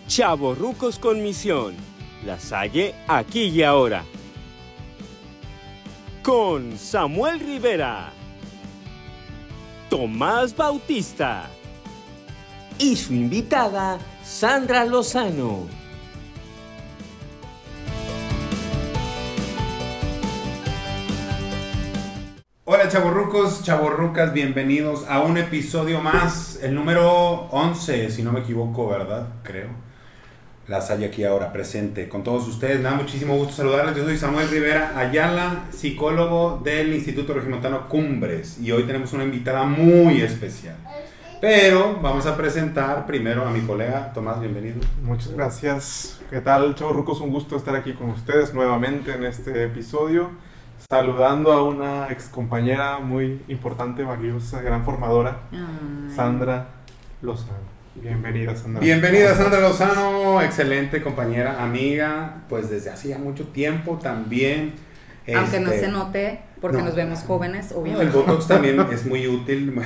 Chavorrucos con misión. La Salle aquí y ahora. Con Samuel Rivera, Tomás Bautista y su invitada Sandra Lozano. Hola chavorrucos, chavorrucas, bienvenidos a un episodio más, el número 11, si no me equivoco, ¿verdad? Creo. La Salle aquí ahora presente con todos ustedes. Me da muchísimo gusto saludarles. Yo soy Samuel Rivera Ayala, psicólogo del Instituto Regiomontano Cumbres, y hoy tenemos una invitada muy especial. Pero vamos a presentar primero a mi colega Tomás, bienvenido. Muchas gracias. ¿Qué tal, chavorrucos? Un gusto estar aquí con ustedes nuevamente en este episodio, saludando a una ex compañera muy importante, valiosa, gran formadora, Sandra Lozano. Bienvenida, Sandra. Bienvenida, Sandra Lozano, excelente compañera, amiga, pues desde hace ya mucho tiempo también. Aunque no se note, porque nos vemos jóvenes, obviamente. El Botox también es muy útil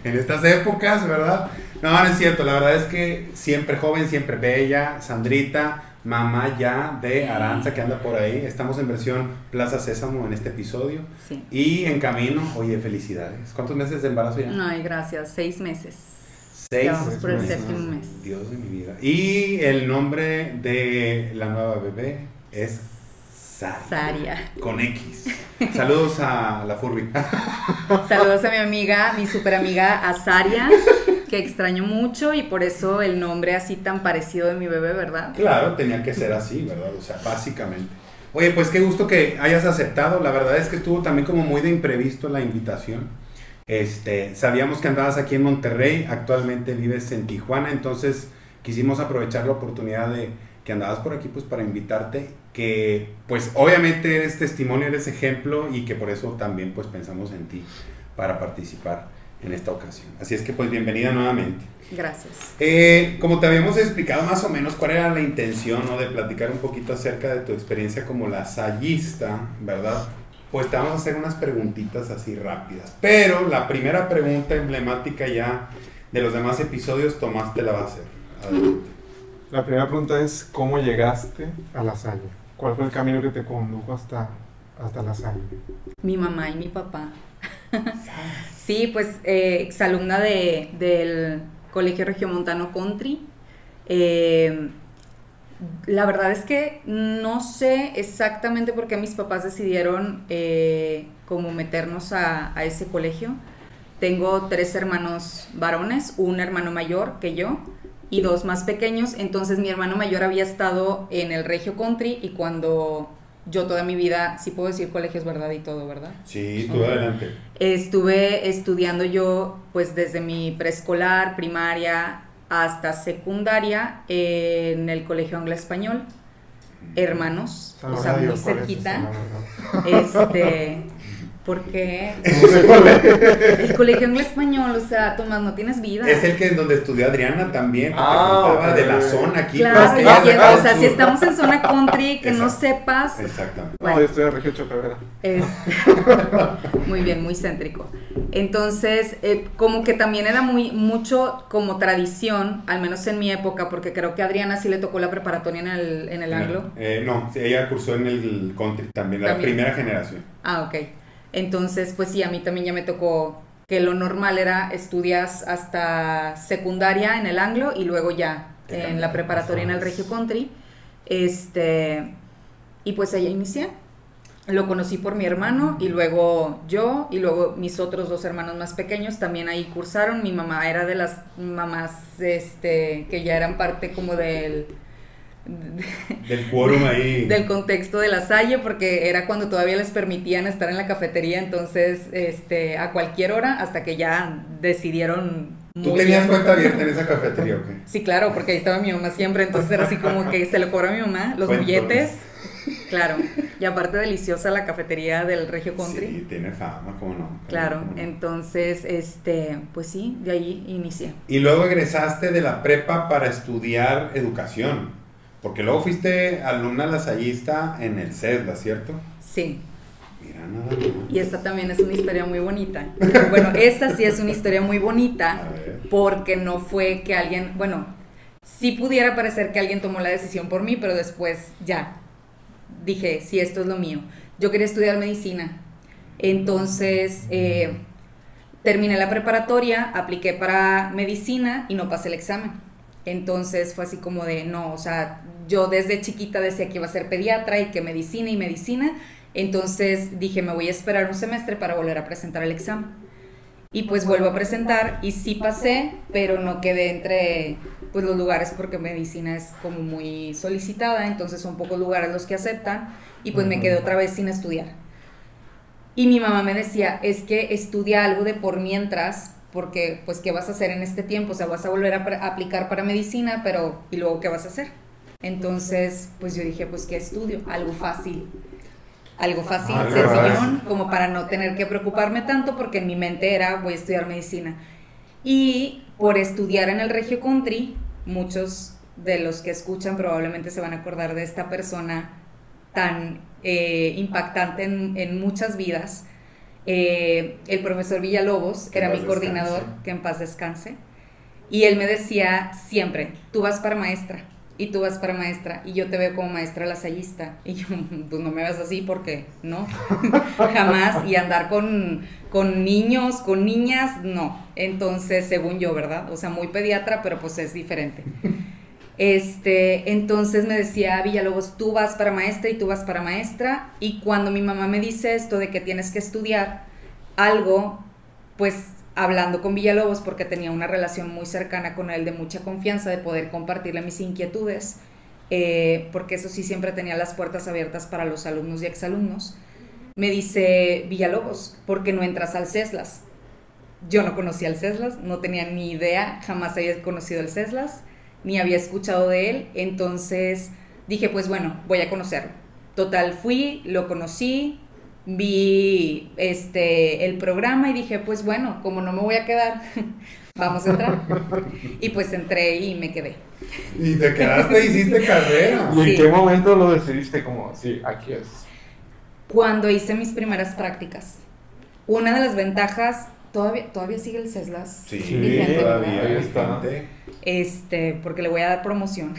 en estas épocas, ¿verdad? No es cierto, la verdad es que siempre joven, siempre bella, Sandrita, mamá ya de Aranza que anda por ahí. Estamos en versión Plaza Sésamo en este episodio. Sí. Y en camino, oye, felicidades. ¿Cuántos meses de embarazo ya? Ay, gracias, 6 meses. 6 ya vamos por el meses. séptimo mes. Dios de mi vida. Y el nombre de la nueva bebé es Saria. Con X. Saludos a la Furby. Saludos a mi amiga, mi super amiga Azaria, que extraño mucho y por eso el nombre así tan parecido de mi bebé, ¿verdad? Claro, tenía que ser así, ¿verdad? O sea, básicamente. Oye, pues qué gusto que hayas aceptado. La verdad es que estuvo también como muy de imprevisto la invitación. Sabíamos que andabas aquí en Monterrey, actualmente vives en Tijuana, entonces quisimos aprovechar la oportunidad de que andabas por aquí pues para invitarte, que pues obviamente eres testimonio, eres ejemplo y que por eso también pues pensamos en ti para participar en esta ocasión. Así es que pues bienvenida nuevamente. Gracias. Como te habíamos explicado más o menos cuál era la intención, ¿no? De platicar un poquito acerca de tu experiencia como lasallista, ¿verdad? Pues te vamos a hacer unas preguntitas así rápidas. Pero la primera pregunta emblemática ya de los demás episodios, Tomás te la va a hacer. Adelante. La primera pregunta es, ¿cómo llegaste a La Salle? ¿Cuál fue el camino que te condujo hasta La Salle? Mi mamá y mi papá. Sí, pues exalumna del Colegio Regiomontano Country. La verdad es que no sé exactamente por qué mis papás decidieron como meternos a ese colegio. Tengo 3 hermanos varones, un hermano mayor que yo y 2 más pequeños. Entonces mi hermano mayor había estado en el Regio Country y cuando yo toda mi vida, sí puedo decir colegios, ¿verdad? Y todo, ¿verdad? Sí, tú adelante. Estuve estudiando yo pues desde mi preescolar, primaria hasta secundaria en el Colegio Anglo-Español, hermanos, o sea, muy cerquita. Porque el Colegio Anglo-Español, o sea, Tomás, no tienes vida. Es el que en donde estudió Adriana también, porque contaba de la zona aquí. Claro, o sea, si estamos en zona country, que no sepas. Exactamente. Bueno, yo estoy en Regio Chocavera. Muy bien, muy céntrico. Entonces, como que también era mucho como tradición, al menos en mi época, porque creo que a Adriana sí le tocó la preparatoria en el Anglo. No, ella cursó en el country también, la primera generación. Ah, ok. Entonces, pues sí, a mí también ya me tocó que lo normal era estudias hasta secundaria en el Anglo y luego ya en la preparatoria en el Regio Country. Y pues ahí inicié. Lo conocí por mi hermano y luego yo y luego mis otros 2 hermanos más pequeños también ahí cursaron. Mi mamá era de las mamás que ya eran parte como del quórum ahí, del contexto de La Salle, porque era cuando todavía les permitían estar en la cafetería, entonces a cualquier hora, hasta que ya decidieron. ¿Tú tenías cuenta abierta en esa cafetería o qué? Sí, claro, porque ahí estaba mi mamá siempre, entonces era así como que se lo cobra a mi mamá, los billetes. Claro, y aparte deliciosa la cafetería del Regio Country. Sí, tiene fama, ¿cómo no? Claro, entonces, pues sí, de ahí inicié. Y luego egresaste de la prepa para estudiar educación. Porque luego fuiste alumna lasallista en el CESLA, ¿cierto? Sí. Mira, nada más. Y esta también es una historia muy bonita. Bueno, esta sí es una historia muy bonita porque no fue que alguien, bueno, sí pudiera parecer que alguien tomó la decisión por mí, pero después ya dije, sí, esto es lo mío. Yo quería estudiar medicina, entonces terminé la preparatoria, apliqué para medicina y no pasé el examen. Entonces fue así como de, no, o sea, yo desde chiquita decía que iba a ser pediatra y que medicina y medicina, entonces dije, me voy a esperar un semestre para volver a presentar el examen. Y pues vuelvo a presentar y sí pasé, pero no quedé entre pues los lugares porque medicina es como muy solicitada, entonces son pocos lugares los que aceptan y pues me quedé otra vez sin estudiar. Y mi mamá me decía, es que estudia algo de por mientras, porque pues ¿qué vas a hacer en este tiempo? O sea, vas a volver a aplicar para medicina, pero ¿y luego qué vas a hacer? Entonces pues yo dije, pues ¿qué estudio? Algo fácil, sencillón, como para no tener que preocuparme tanto, porque en mi mente era, voy a estudiar medicina. Y por estudiar en el Regio Country, muchos de los que escuchan probablemente se van a acordar de esta persona tan impactante en muchas vidas. El profesor Villalobos era mi coordinador, que en paz descanse, y él me decía siempre, tú vas para maestra, y tú vas para maestra, y yo te veo como maestra lasallista, y yo, pues no me ves así, porque no, jamás, y andar con niños, con niñas, no, entonces, según yo, ¿verdad? O sea, muy pediatra, pero pues es diferente. Entonces me decía Villalobos, tú vas para maestra y tú vas para maestra, y cuando mi mamá me dice esto de que tienes que estudiar algo, pues hablando con Villalobos, porque tenía una relación muy cercana con él, de mucha confianza, de poder compartirle mis inquietudes, porque eso sí, siempre tenía las puertas abiertas para los alumnos y exalumnos, me dice Villalobos, ¿por qué no entras al CESLAS? Yo no conocía el CESLAS, no tenía ni idea, jamás había conocido el CESLAS, ni había escuchado de él, entonces dije, pues bueno, voy a conocerlo. Total, fui, lo conocí, vi el programa y dije, pues bueno, como no me voy a quedar, vamos a entrar. Y pues entré y me quedé. Y te quedaste, hiciste carrera. ¿Y en Sí. qué momento lo decidiste como, sí, aquí es? Cuando hice mis primeras prácticas. Una de las ventajas, todavía sigue el CESLAS. Sí, Vigente, todavía ahí está. Porque le voy a dar promoción.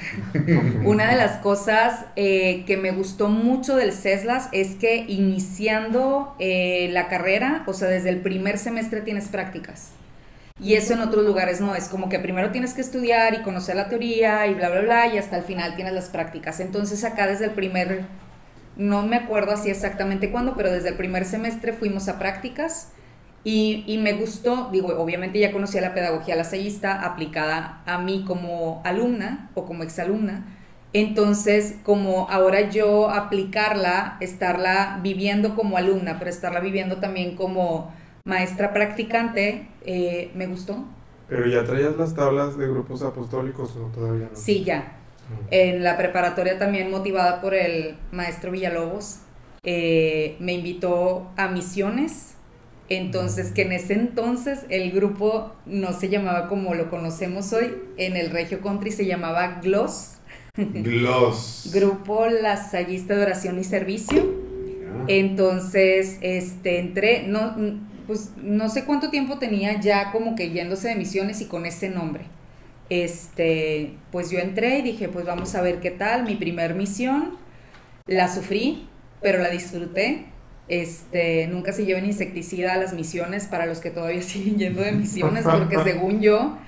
Una de las cosas que me gustó mucho del CESLAS es que iniciando la carrera, o sea, desde el primer semestre tienes prácticas. Y eso en otros lugares no, es como que primero tienes que estudiar y conocer la teoría y bla, bla, bla, y hasta el final tienes las prácticas. Entonces acá desde el primer, no me acuerdo así exactamente cuándo, pero desde el primer semestre fuimos a prácticas. Y me gustó, digo, obviamente ya conocía la pedagogía lasallista aplicada a mí como alumna o como exalumna, entonces como ahora yo aplicarla, estarla viviendo como alumna, pero estarla viviendo también como maestra practicante, me gustó. ¿Pero ya traías las tablas de grupos apostólicos o todavía no? Sí, ya. En la preparatoria también, motivada por el maestro Villalobos, me invitó a misiones. Entonces, que en ese entonces el grupo no se llamaba como lo conocemos hoy, en el Regio Country se llamaba GLOS. Gloss. Grupo Lasallista de Oración y Servicio. Entonces, entré, pues no sé cuánto tiempo tenía ya como que yéndose de misiones y con ese nombre. Pues yo entré y dije, pues vamos a ver qué tal. Mi primer misión, la sufrí, pero la disfruté. Nunca se lleven insecticida a las misiones, para los que todavía siguen yendo de misiones, porque según yo,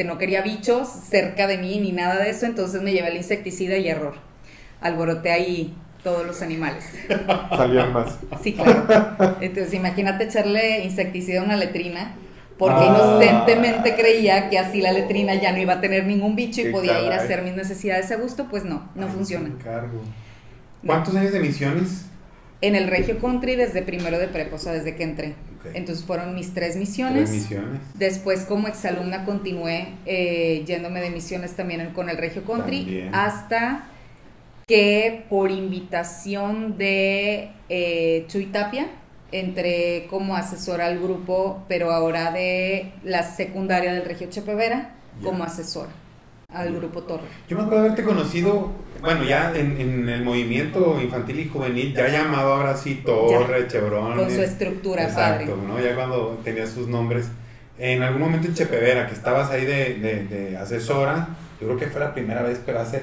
no quería bichos cerca de mí ni nada de eso, entonces me llevé el insecticida y error. Alboroté ahí todos los animales. Salían más. Sí, claro. Entonces imagínate echarle insecticida a una letrina, porque inocentemente creía que así la letrina ya no iba a tener ningún bicho y podía ir a hacer mis necesidades a gusto, pues no funciona. ¿Cuántos años de misiones? En el Regio Country desde primero de prepa, o sea, desde que entré. Okay. Entonces fueron mis 3 misiones. 3 misiones. Después como exalumna continué yéndome de misiones también con el Regio Country, También. hasta que por invitación de Chuy Tapia entré como asesora al grupo, pero ahora de la secundaria del Regio Chepevera, como asesora al grupo Torre. Yo me acuerdo de haberte conocido, bueno, ya en el movimiento infantil y juvenil, ya llamado ahora sí Torre, Chevron. Con su estructura, exacto, padre. ¿no? Ya cuando tenía sus nombres en algún momento en Chepevera, que estabas ahí de asesora, yo creo que fue la primera vez, pero hace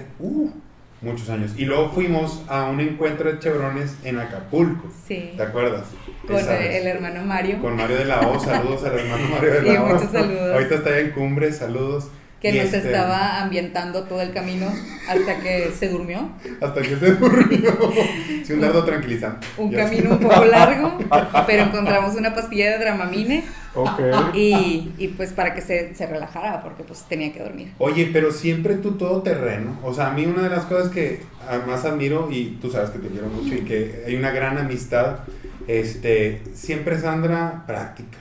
muchos años. Y luego fuimos a un encuentro de chevrones en Acapulco. Sí. ¿Te acuerdas? Con el hermano Mario. Con Mario de la O, saludos al hermano Mario de la O. Sí, muchos saludos. Ahorita está allá en Cumbres, saludos. Que nos estaba ambientando todo el camino hasta que se durmió. Hasta que se durmió. Sí, un dardo tranquilizante. Un camino un poco largo, pero encontramos una pastilla de Dramamine. Okay. Y pues para que se relajara, porque pues tenía que dormir. Oye, pero siempre tú todo terreno. O sea, a mí una de las cosas que más admiro, y tú sabes que te quiero mucho y que hay una gran amistad, siempre Sandra práctica.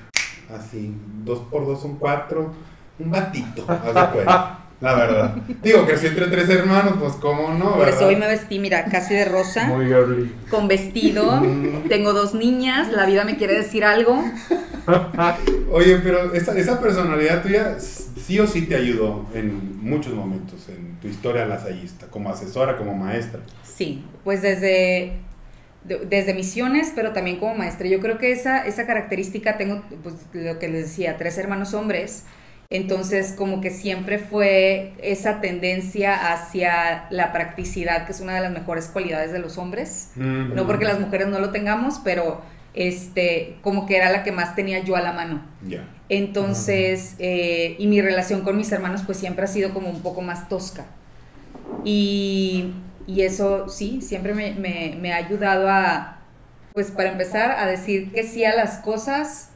Así, 2 por 2 son 4. Un batito, haz de cuenta, la verdad. Digo que si entre 3 hermanos, pues cómo no, Por ¿verdad? eso hoy me vestí, mira, casi de rosa. Muy girly. Con vestido. Tengo 2 niñas, la vida me quiere decir algo. Oye, pero esa personalidad tuya sí o sí te ayudó en muchos momentos en tu historia lasallista, como asesora, como maestra. Sí, pues desde misiones, pero también como maestra. Yo creo que esa característica tengo, pues lo que les decía, 3 hermanos hombres. Entonces, como que siempre fue esa tendencia hacia la practicidad, que es una de las mejores cualidades de los hombres. Mm-hmm. No porque las mujeres no lo tengamos, pero como que era la que más tenía yo a la mano. Yeah. Entonces, y mi relación con mis hermanos pues siempre ha sido como un poco más tosca. Y eso sí, siempre me ha ayudado a, pues para empezar, a decir que sí a las cosas,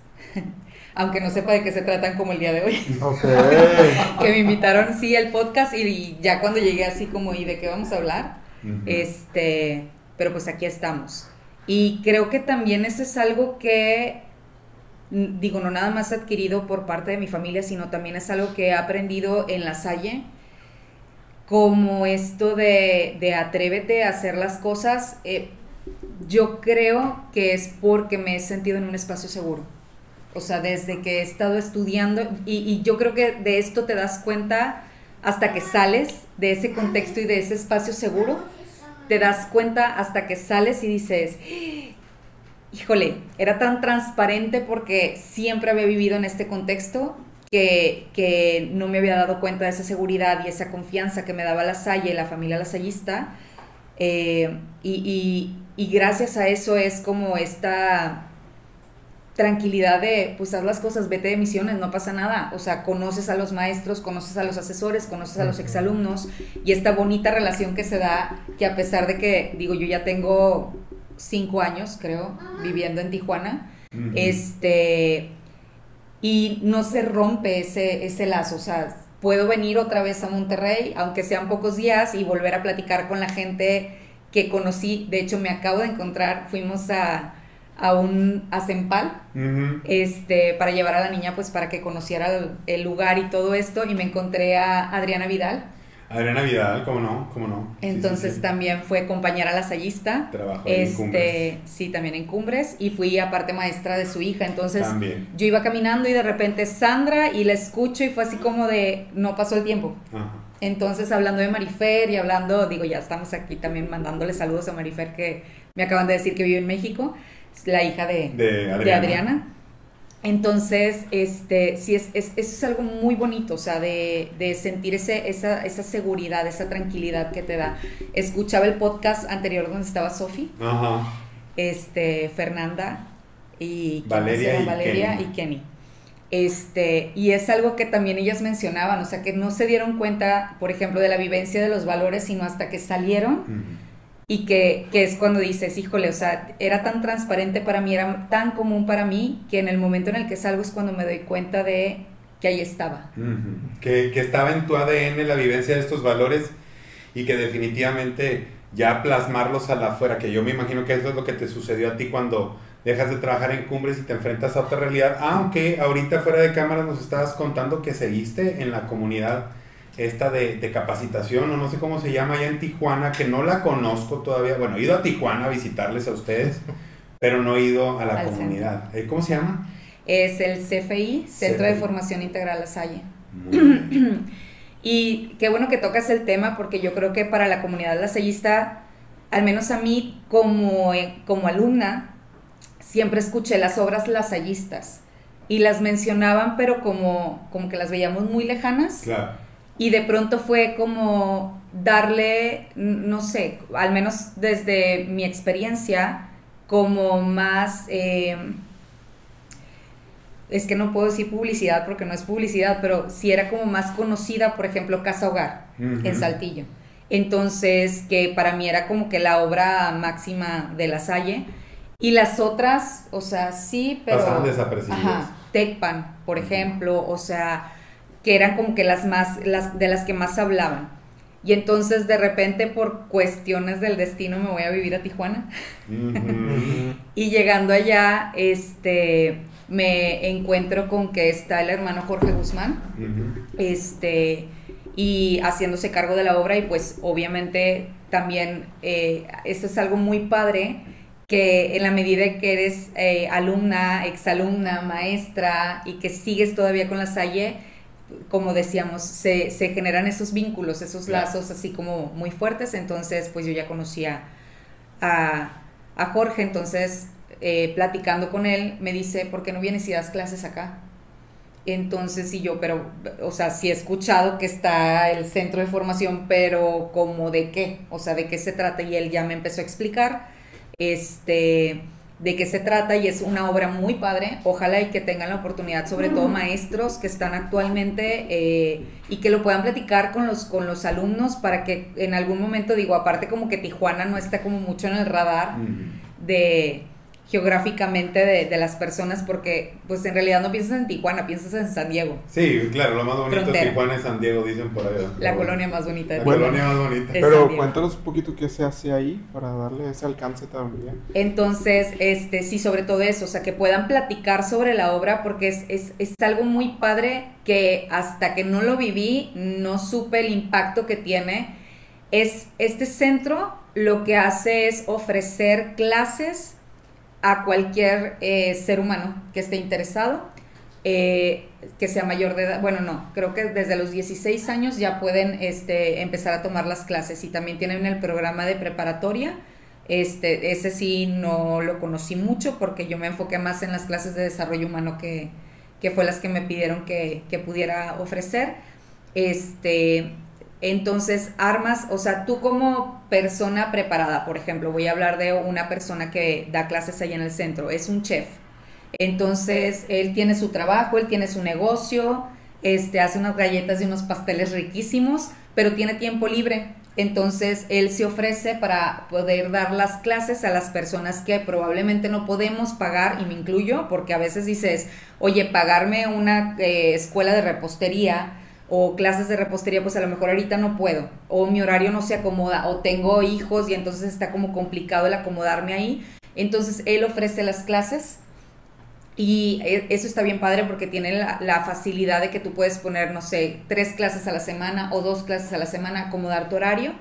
aunque no sepa de qué se tratan como el día de hoy. Okay. Que me invitaron, sí, al podcast y ya cuando llegué así como, ¿y de qué vamos a hablar? Uh-huh. Pero pues aquí estamos. Y creo que también eso es algo que, digo, no nada más adquirido por parte de mi familia, sino también es algo que he aprendido en La Salle, como esto de atrévete a hacer las cosas. Yo creo que es porque me he sentido en un espacio seguro. O sea, desde que he estado estudiando, y yo creo que de esto te das cuenta hasta que sales de ese contexto y de ese espacio seguro, te das cuenta hasta que sales y dices, híjole, era tan transparente porque siempre había vivido en este contexto que no me había dado cuenta de esa seguridad y esa confianza que me daba La Salle, la familia lasallista, y gracias a eso es como esta tranquilidad de, pues haz las cosas, vete de misiones, no pasa nada. O sea, conoces a los maestros, conoces a los asesores, conoces a los exalumnos, y esta bonita relación que se da, que a pesar de que, digo, yo ya tengo 5 años, creo, viviendo en Tijuana, y no se rompe ese lazo. O sea, puedo venir otra vez a Monterrey, aunque sean pocos días, y volver a platicar con la gente que conocí. De hecho, me acabo de encontrar, fuimos a Cempal, uh-huh, para llevar a la niña, pues para que conociera el lugar y todo esto, y me encontré a Adriana Vidal. Adriana Vidal, ¿cómo no? Entonces sí. También fue compañera lasallista. Trabajó en Cumbres. Sí, también en Cumbres, y fui aparte maestra de su hija. Entonces también. Yo iba caminando y de repente Sandra, y la escucho, y fue así como de, no pasó el tiempo. Ajá. Entonces, hablando de Marifer y hablando, digo, ya estamos aquí también mandándole saludos a Marifer, que me acaban de decir que vive en México, la hija de Adriana. Entonces, sí, eso es algo muy bonito, o sea, de sentir esa seguridad, esa tranquilidad que te da. Escuchaba el podcast anterior donde estaba Sofi, ajá, Fernanda y Valeria y Kenny. Y es algo que también ellas mencionaban, o sea, que no se dieron cuenta, por ejemplo, de la vivencia de los valores, sino hasta que salieron. Uh-huh. Y que es cuando dices, híjole, o sea, era tan transparente para mí, era tan común para mí, que en el momento en el que salgo es cuando me doy cuenta de que ahí estaba. Uh-huh. Que estaba en tu ADN la vivencia de estos valores, y que definitivamente ya plasmarlos a la afuera, que yo me imagino que eso es lo que te sucedió a ti cuando dejas de trabajar en Cumbres y te enfrentas a otra realidad, aunque ahorita fuera de cámara nos estabas contando que seguiste en la comunidad esta de capacitación, o no sé cómo se llama allá en Tijuana, que no la conozco todavía. Bueno, he ido a Tijuana a visitarles a ustedes, pero no he ido a la comunidad. ¿Cómo se llama? Es el CFI, Centro de Formación Integral La Salle. Muy bien. Y qué bueno que tocas el tema, porque yo creo que para la comunidad lasallista, al menos a mí como alumna, siempre escuché las obras lasallistas. y las mencionaban, pero como que las veíamos muy lejanas. Claro. Y de pronto fue como darle, no sé, al menos desde mi experiencia, como más, es que no puedo decir publicidad porque no es publicidad, pero sí era como más conocida, por ejemplo, Casa Hogar en Saltillo. Entonces, que para mí era como que la obra máxima de La Salle. Y las otras, o sea, sí, pero... Pasaban desapercibidas. Ajá, Tecpan, por ejemplo, o sea, que eran como que las de las que más hablaban. Y entonces, de repente, por cuestiones del destino, me voy a vivir a Tijuana. Y llegando allá, me encuentro con que está el hermano Jorge Guzmán, y haciéndose cargo de la obra, y pues obviamente también esto es algo muy padre, que en la medida que eres alumna, exalumna, maestra y que sigues todavía con La Salle, como decíamos, se generan esos vínculos, esos lazos así como muy fuertes. Entonces pues yo ya conocía a Jorge, entonces platicando con él me dice, ¿por qué no vienes y das clases acá? Entonces, y yo, pero, o sea, sí he escuchado que está el centro de formación, pero ¿como de qué? O sea, ¿de qué se trata? Y él ya me empezó a explicar, de qué se trata, y es una obra muy padre. Ojalá y que tengan la oportunidad, sobre todo maestros que están actualmente, y que lo puedan platicar con los alumnos, para que en algún momento, digo, aparte como que Tijuana no está como mucho en el radar de... geográficamente de las personas, porque pues en realidad no piensas en Tijuana, piensas en San Diego. Sí, claro, lo más bonito Frontera. de Tijuana es San Diego, dicen por ahí. La colonia más bonita de La Tijuana. colonia más bonita. Es San Pero Diego. cuéntanos un poquito qué se hace ahí para darle ese alcance también. Entonces, sí, sobre todo eso, o sea, que puedan platicar sobre la obra, porque es algo muy padre que hasta que no lo viví, no supe el impacto que tiene. Este centro lo que hace es ofrecer clases a cualquier ser humano que esté interesado, que sea mayor de edad. Bueno, no, creo que desde los 16 años ya pueden empezar a tomar las clases, y también tienen el programa de preparatoria. Ese sí no lo conocí mucho, porque yo me enfoqué más en las clases de desarrollo humano, que fue las que me pidieron que pudiera ofrecer. Entonces armas, o sea, tú como persona preparada, por ejemplo, voy a hablar de una persona que da clases ahí en el centro, es un chef. Entonces él tiene su trabajo, él tiene su negocio, hace unas galletas y unos pasteles riquísimos, pero tiene tiempo libre. Entonces él se ofrece para poder dar las clases a las personas que probablemente no podemos pagar, y me incluyo, porque a veces dices, oye, pagarme una escuela de repostería o clases de repostería, pues a lo mejor ahorita no puedo, o mi horario no se acomoda, o tengo hijos y entonces está como complicado el acomodarme ahí. Entonces él ofrece las clases, y eso está bien padre, porque tiene la facilidad de que tú puedes poner, no sé, 3 clases a la semana o 2 clases a la semana, acomodar tu horario,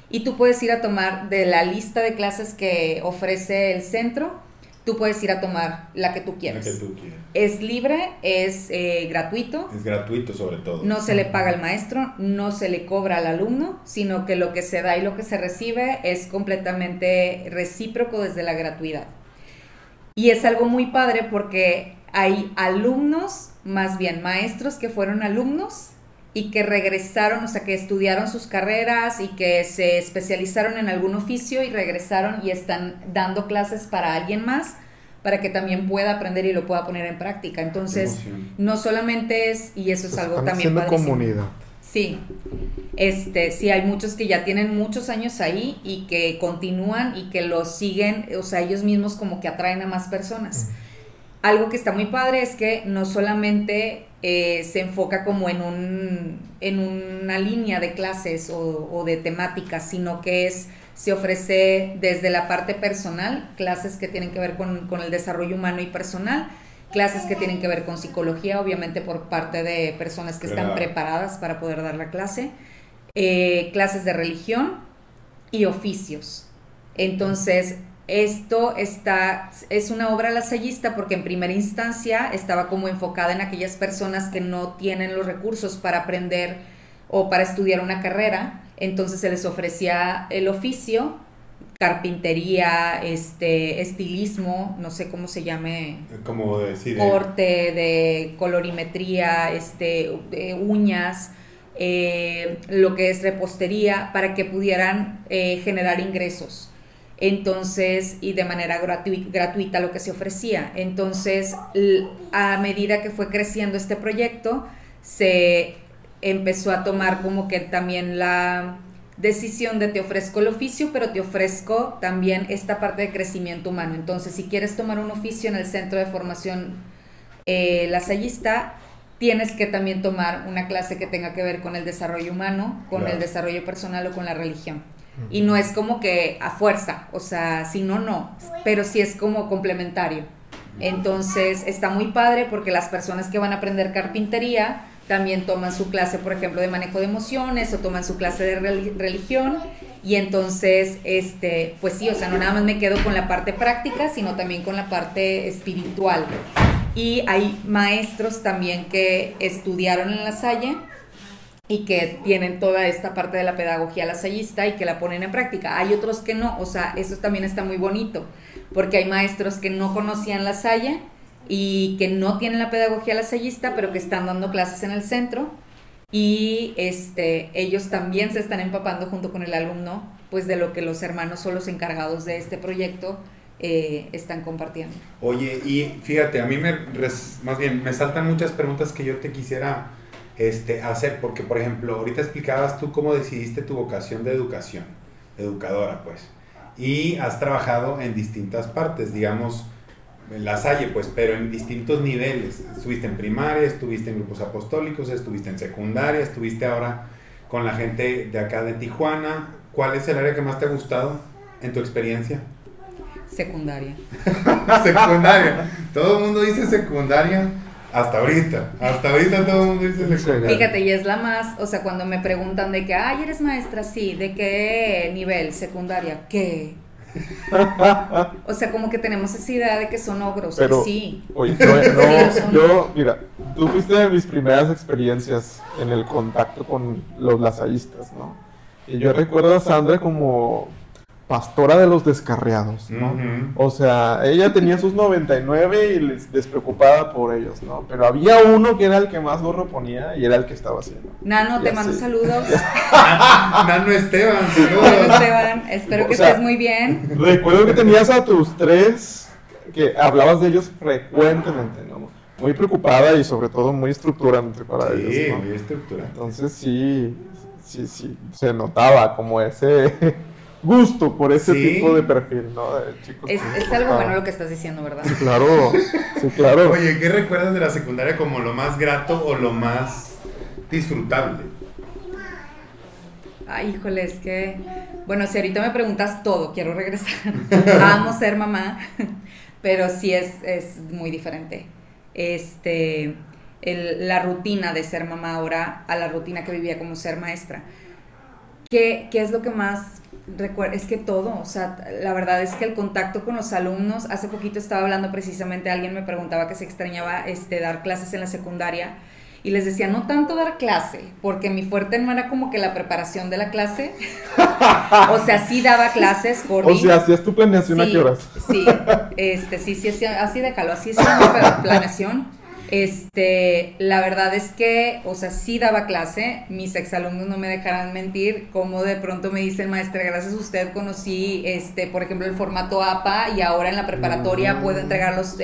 y tú puedes ir a tomar de la lista de clases que ofrece el centro. Tú puedes ir a tomar la que tú quieras. La que tú quieras. Es libre, es gratuito. Es gratuito sobre todo. No se le paga al maestro, no se le cobra al alumno, sino que lo que se da y lo que se recibe es completamente recíproco desde la gratuidad. Y es algo muy padre, porque hay alumnos, más bien maestros que fueron alumnos y que regresaron, o sea, que estudiaron sus carreras y que se especializaron en algún oficio y regresaron y están dando clases para alguien más, para que también pueda aprender y lo pueda poner en práctica. Entonces, no solamente es, y eso es algo también padrísimo. Comunidad. Sí, sí, hay muchos que ya tienen muchos años ahí y que continúan y que lo siguen, o sea, ellos mismos como que atraen a más personas. Algo que está muy padre es que no solamente se enfoca como en una línea de clases o de temáticas, sino que se ofrece desde la parte personal, clases que tienen que ver con el desarrollo humano y personal, clases que tienen que ver con psicología, obviamente por parte de personas que están preparadas para poder dar la clase, clases de religión y oficios. Entonces, esto es una obra lasallista, porque en primera instancia estaba como enfocada en aquellas personas que no tienen los recursos para aprender o para estudiar una carrera. Entonces se les ofrecía el oficio carpintería, estilismo, no sé cómo se llame, Como decir, corte, de colorimetría, de uñas, lo que es repostería, para que pudieran generar ingresos. Entonces, y de manera gratuita lo que se ofrecía. Entonces, a medida que fue creciendo este proyecto, se empezó a tomar como que también la decisión de te ofrezco el oficio, pero te ofrezco también esta parte de crecimiento humano. Entonces, si quieres tomar un oficio en el Centro de Formación Lasallista, tienes que también tomar una clase que tenga que ver con el desarrollo humano, con Claro. el desarrollo personal o con la religión. Y no es como que a fuerza, o sea, si no, no, pero sí es como complementario. Entonces está muy padre porque las personas que van a aprender carpintería también toman su clase, por ejemplo, de manejo de emociones, o toman su clase de religión, y entonces, pues sí, o sea, no nada más me quedo con la parte práctica, sino también con la parte espiritual. Y hay maestros también que estudiaron en La Salle y que tienen toda esta parte de la pedagogía lasallista y que la ponen en práctica. Hay otros que no, o sea, eso también está muy bonito, porque hay maestros que no conocían La Salle y que no tienen la pedagogía lasallista, pero que están dando clases en el centro, y ellos también se están empapando junto con el alumno, pues de lo que los hermanos o los encargados de este proyecto están compartiendo. oye, y fíjate, a mí más bien me saltan muchas preguntas que yo te quisiera hacer, porque por ejemplo, ahorita explicabas tú cómo decidiste tu vocación de educación, educadora pues, y has trabajado en distintas partes, digamos, en La Salle pues, pero en distintos niveles. Estuviste en primaria, estuviste en grupos apostólicos, estuviste en secundaria, estuviste ahora con la gente de acá de Tijuana. ¿Cuál es el área que más te ha gustado en tu experiencia? Secundaria. Secundaria. Todo el mundo dice secundaria hasta ahorita. Hasta ahorita todo el mundo dice secundaria. Fíjate, y es la más, o sea, cuando me preguntan de que, ay, eres maestra, sí, ¿de qué nivel? Secundaria, ¿qué? O sea, como que tenemos esa idea de que son ogros, Pero, sí. Oye, Sí, yo, mira, tú fuiste de mis primeras experiencias en el contacto con los lasallistas, ¿no? Y yo recuerdo a Sandra como pastora de los descarriados, ¿no? Ujú. O sea, ella tenía sus 99 y despreocupada por ellos, ¿no? Pero había uno que era el que más gorro ponía y era el que estaba haciendo. Nano, Y te así. mando saludos. Nano Esteban, Bueno, saludos. Esteban, espero que O sea, estés muy bien. Recuerdo que tenías a tus tres, que hablabas de ellos frecuentemente, ¿no? Muy preocupada y sobre todo muy estructurante para Sí, ellos, ¿no? muy estructurado. Entonces sí, se notaba como ese gusto por ese Sí. tipo de perfil, ¿no? De chicos Es que algo buscaban. bueno lo que estás diciendo, ¿verdad? Sí, claro, sí, claro. Oye, ¿qué recuerdas de la secundaria como lo más grato o lo más disfrutable? Ay, híjole, es que, bueno, si ahorita me preguntas todo, quiero regresar. Amo ser mamá, pero sí es muy diferente. La rutina de ser mamá ahora a la rutina que vivía como ser maestra. ¿Qué es lo que más recuerdo? Es que todo, o sea, la verdad es que el contacto con los alumnos, hace poquito estaba hablando precisamente, alguien me preguntaba que se extrañaba dar clases en la secundaria, y les decía, no tanto dar clase, porque mi fuerte no era como que la preparación de la clase, o sea, sí daba clases, Gordy. O sea, ¿hacías tu planeación a qué horas? Sí, sí, así déjalo, así es mi planeación. La verdad es que, o sea, sí daba clase, mis exalumnos no me dejarán mentir, como de pronto me dicen, maestra, gracias a usted conocí, por ejemplo, el formato APA, y ahora en la preparatoria puedo entregar los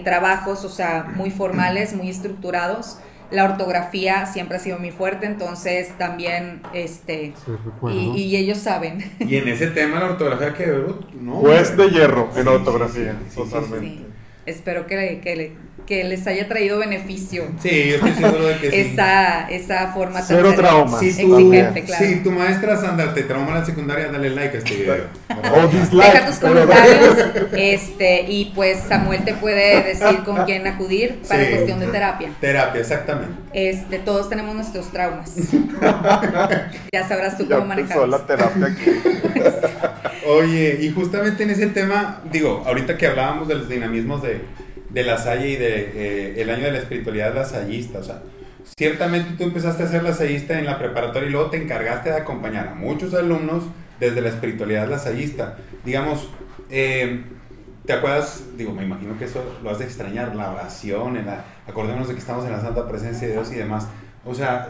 trabajos, o sea, muy formales, muy estructurados. La ortografía siempre ha sido muy fuerte, entonces también, Sí, recuerdo. y ellos saben. Y en ese tema la ortografía que no. Juez de hierro en Sí, ortografía, sí, totalmente. Sí. Espero que les haya traído beneficio Sí, yo estoy seguro de que sí. esa forma tan Cero trauma. Sí, exigente, claro. Si tu maestra Sandra te trauma la secundaria, dale like a este video. O dislike. Deja tus comentarios, y pues Samuel te puede decir con quién acudir para Sí. cuestión de terapia. Terapia, exactamente. Todos tenemos nuestros traumas. Ya sabrás tú Ya cómo empezó la manejarlos. terapia aquí. Oye, y justamente en ese tema, digo, ahorita que hablábamos de los dinamismos de La Salle y de el año de la espiritualidad lasallista, o sea, ciertamente tú empezaste a ser lasallista en la preparatoria y luego te encargaste de acompañar a muchos alumnos desde la espiritualidad lasallista. Digamos, ¿te acuerdas? Digo, me imagino que eso lo has de extrañar, la oración, acordémonos de que estamos en la santa presencia de Dios y demás. O sea,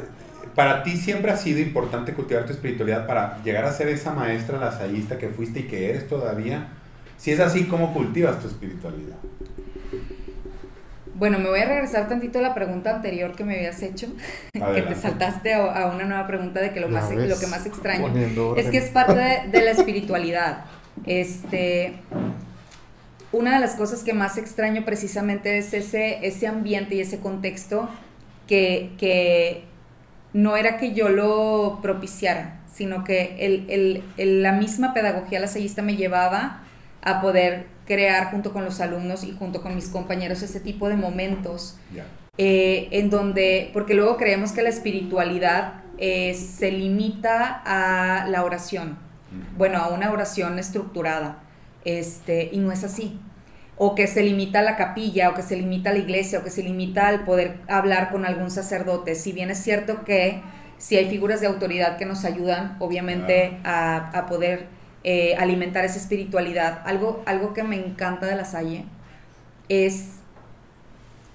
para ti siempre ha sido importante cultivar tu espiritualidad para llegar a ser esa maestra lasallista que fuiste y que eres todavía. Si es así, ¿cómo cultivas tu espiritualidad? Bueno, me voy a regresar tantito a la pregunta anterior que me habías hecho, que te saltaste a una nueva pregunta de que lo que más extraño es que es parte de la espiritualidad. Una de las cosas que más extraño precisamente es ese ambiente y ese contexto que no era que yo lo propiciara, sino que la misma pedagogía lasallista me llevaba a poder crear junto con los alumnos y junto con mis compañeros ese tipo de momentos en donde, porque luego creemos que la espiritualidad se limita a la oración, bueno, a una oración estructurada, y no es así, o que se limita a la capilla, o que se limita a la iglesia, o que se limita al poder hablar con algún sacerdote. Si bien es cierto que si hay figuras de autoridad que nos ayudan, obviamente, a poder alimentar esa espiritualidad. Algo que me encanta de La Salle es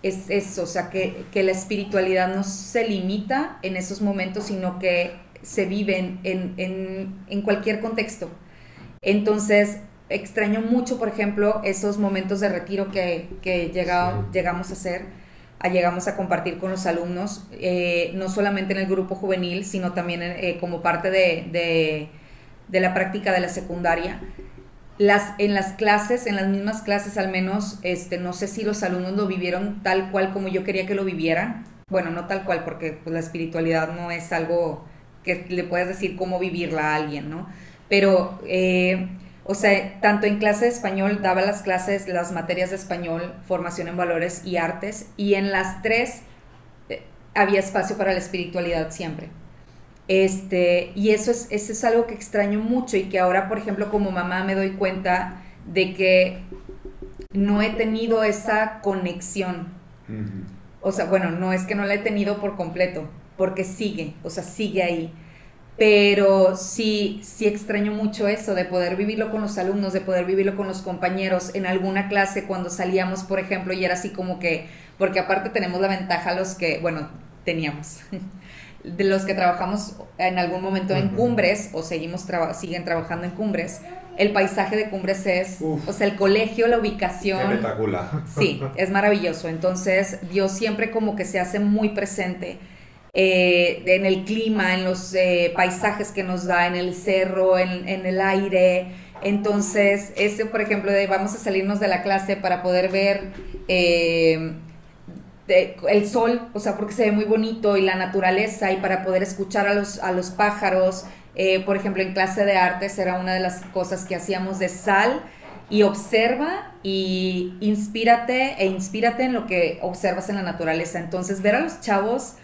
eso, o sea, que la espiritualidad no se limita en esos momentos, sino que se vive en cualquier contexto. Entonces, extraño mucho, por ejemplo, esos momentos de retiro que llegamos a hacer, llegamos a compartir con los alumnos, no solamente en el grupo juvenil, sino también como parte de la práctica de la secundaria. En las clases, en las mismas clases al menos, no sé si los alumnos lo vivieron tal cual como yo quería que lo vivieran. Bueno, no tal cual, porque pues, la espiritualidad no es algo que le puedes decir cómo vivirla a alguien, ¿no? Pero, o sea, tanto en clase de español, daba las materias de español, formación en valores y artes, y en las tres había espacio para la espiritualidad siempre. Y eso es algo que extraño mucho y que ahora, por ejemplo, como mamá me doy cuenta de que no he tenido esa conexión. O sea, bueno, no es que no la he tenido por completo, porque sigue ahí. Pero sí extraño mucho eso, de poder vivirlo con los alumnos, de poder vivirlo con los compañeros. En alguna clase cuando salíamos, por ejemplo, y era así como que, porque aparte tenemos la ventaja los que, bueno, teníamos... de los que trabajamos en algún momento en Cumbres o siguen trabajando en Cumbres, el paisaje de Cumbres es, o sea, el colegio, la ubicación, espectacular. Sí, es maravilloso. Entonces Dios siempre como que se hace muy presente en el clima, en los paisajes que nos da, en el cerro, en el aire. Entonces ese, por ejemplo, de vamos a salirnos de la clase para poder ver el sol, o sea, porque se ve muy bonito, y la naturaleza, y para poder escuchar a los pájaros. Por ejemplo, en clase de artes era una de las cosas que hacíamos de sal y observa y inspírate en lo que observas en la naturaleza. Entonces, ver a los chavos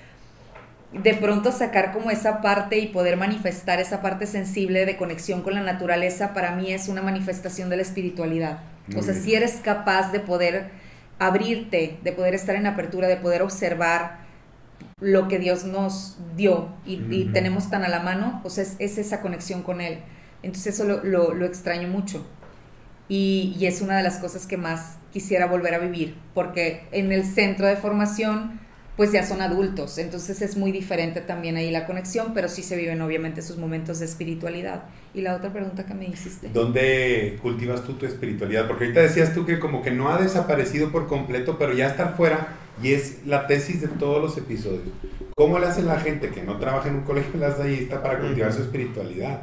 de pronto sacar como esa parte y poder manifestar esa parte sensible de conexión con la naturaleza, para mí es una manifestación de la espiritualidad. O sea, si eres capaz de poder abrirte, de poder estar en apertura, de poder observar lo que Dios nos dio y tenemos tan a la mano, pues es esa conexión con Él. Entonces eso lo extraño mucho y es una de las cosas que más quisiera volver a vivir, porque en el centro de formación pues ya son adultos, entonces es muy diferente también ahí la conexión, pero sí se viven obviamente esos momentos de espiritualidad. Y la otra pregunta que me hiciste, ¿dónde cultivas tú tu espiritualidad? Porque ahorita decías tú que como que no ha desaparecido por completo, pero ya está fuera, y es la tesis de todos los episodios. ¿Cómo le hace la gente que no trabaja en un colegio lasallista para cultivar su espiritualidad?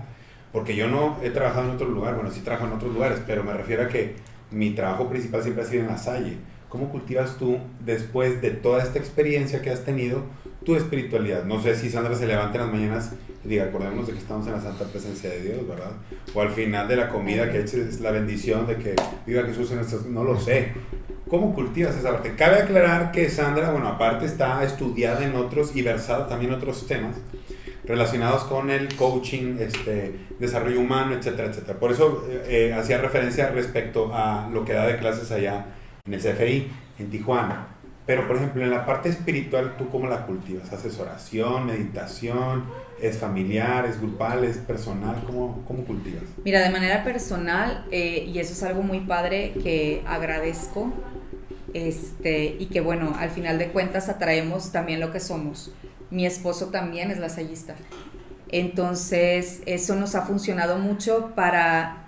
Porque yo no he trabajado en otro lugar, bueno, sí trabajo en otros lugares, pero me refiero a que mi trabajo principal siempre ha sido en La Salle. ¿Cómo cultivas tú, después de toda esta experiencia que has tenido, tu espiritualidad? No sé si Sandra se levanta en las mañanas y diga, acordémonos de que estamos en la santa presencia de Dios, ¿verdad? O al final de la comida, que es la bendición de que viva Jesús en nuestras... No lo sé. ¿Cómo cultivas esa parte? Cabe aclarar que Sandra, bueno, aparte está estudiada en otros y versada también en otros temas relacionados con el coaching, desarrollo humano, etcétera, etcétera. Por eso hacía referencia respecto a lo que da de clases allá en el CFI, en Tijuana. Pero, por ejemplo, en la parte espiritual, ¿tú cómo la cultivas? ¿Haces oración, meditación? ¿Es familiar, es grupal, es personal? ¿Cómo cultivas? Mira, de manera personal, y eso es algo muy padre que agradezco, y que bueno, al final de cuentas atraemos también lo que somos. Mi esposo también es lasallista. Entonces, eso nos ha funcionado mucho para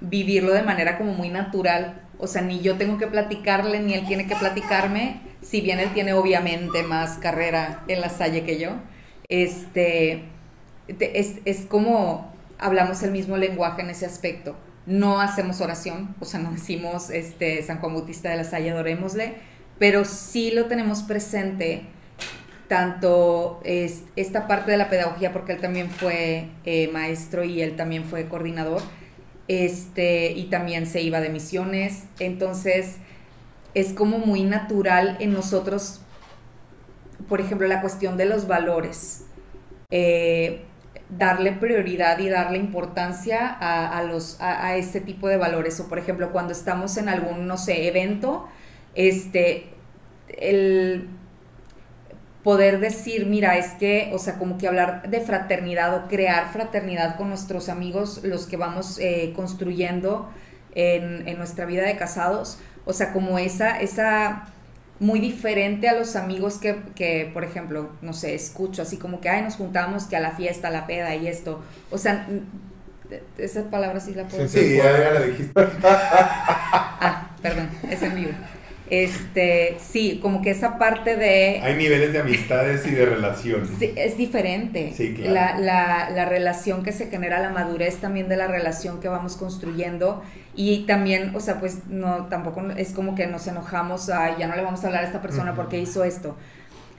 vivirlo de manera como muy natural. O sea, ni yo tengo que platicarle, ni él tiene que platicarme, si bien él tiene obviamente más carrera en la Salle que yo. Es como hablamos el mismo lenguaje en ese aspecto. No hacemos oración, o sea, no decimos San Juan Bautista de la Salle, adorémosle, pero sí lo tenemos presente, tanto esta parte de la pedagogía, porque él también fue maestro y él también fue coordinador, y también se iba de misiones. Entonces es como muy natural en nosotros, por ejemplo, la cuestión de los valores, darle prioridad y darle importancia a este tipo de valores. O por ejemplo, cuando estamos en algún, no sé, evento, el poder decir, mira, es que, o sea, como que hablar de fraternidad o crear fraternidad con nuestros amigos, los que vamos construyendo en nuestra vida de casados, o sea, como esa muy diferente a los amigos que, por ejemplo, no sé, escucho así como que, ay, nos juntamos que a la fiesta, a la peda y esto, o sea, esa palabra sí la puedo decir. Sí, ya la dijiste. Perdón, es en vivo. Sí, como que esa parte de... Hay niveles de amistades y de relaciones. Sí, es diferente. Sí, claro. La relación que se genera, la madurez también de la relación que vamos construyendo, y también, o sea, pues no, tampoco es como que nos enojamos, ay, ya no le vamos a hablar a esta persona porque hizo esto.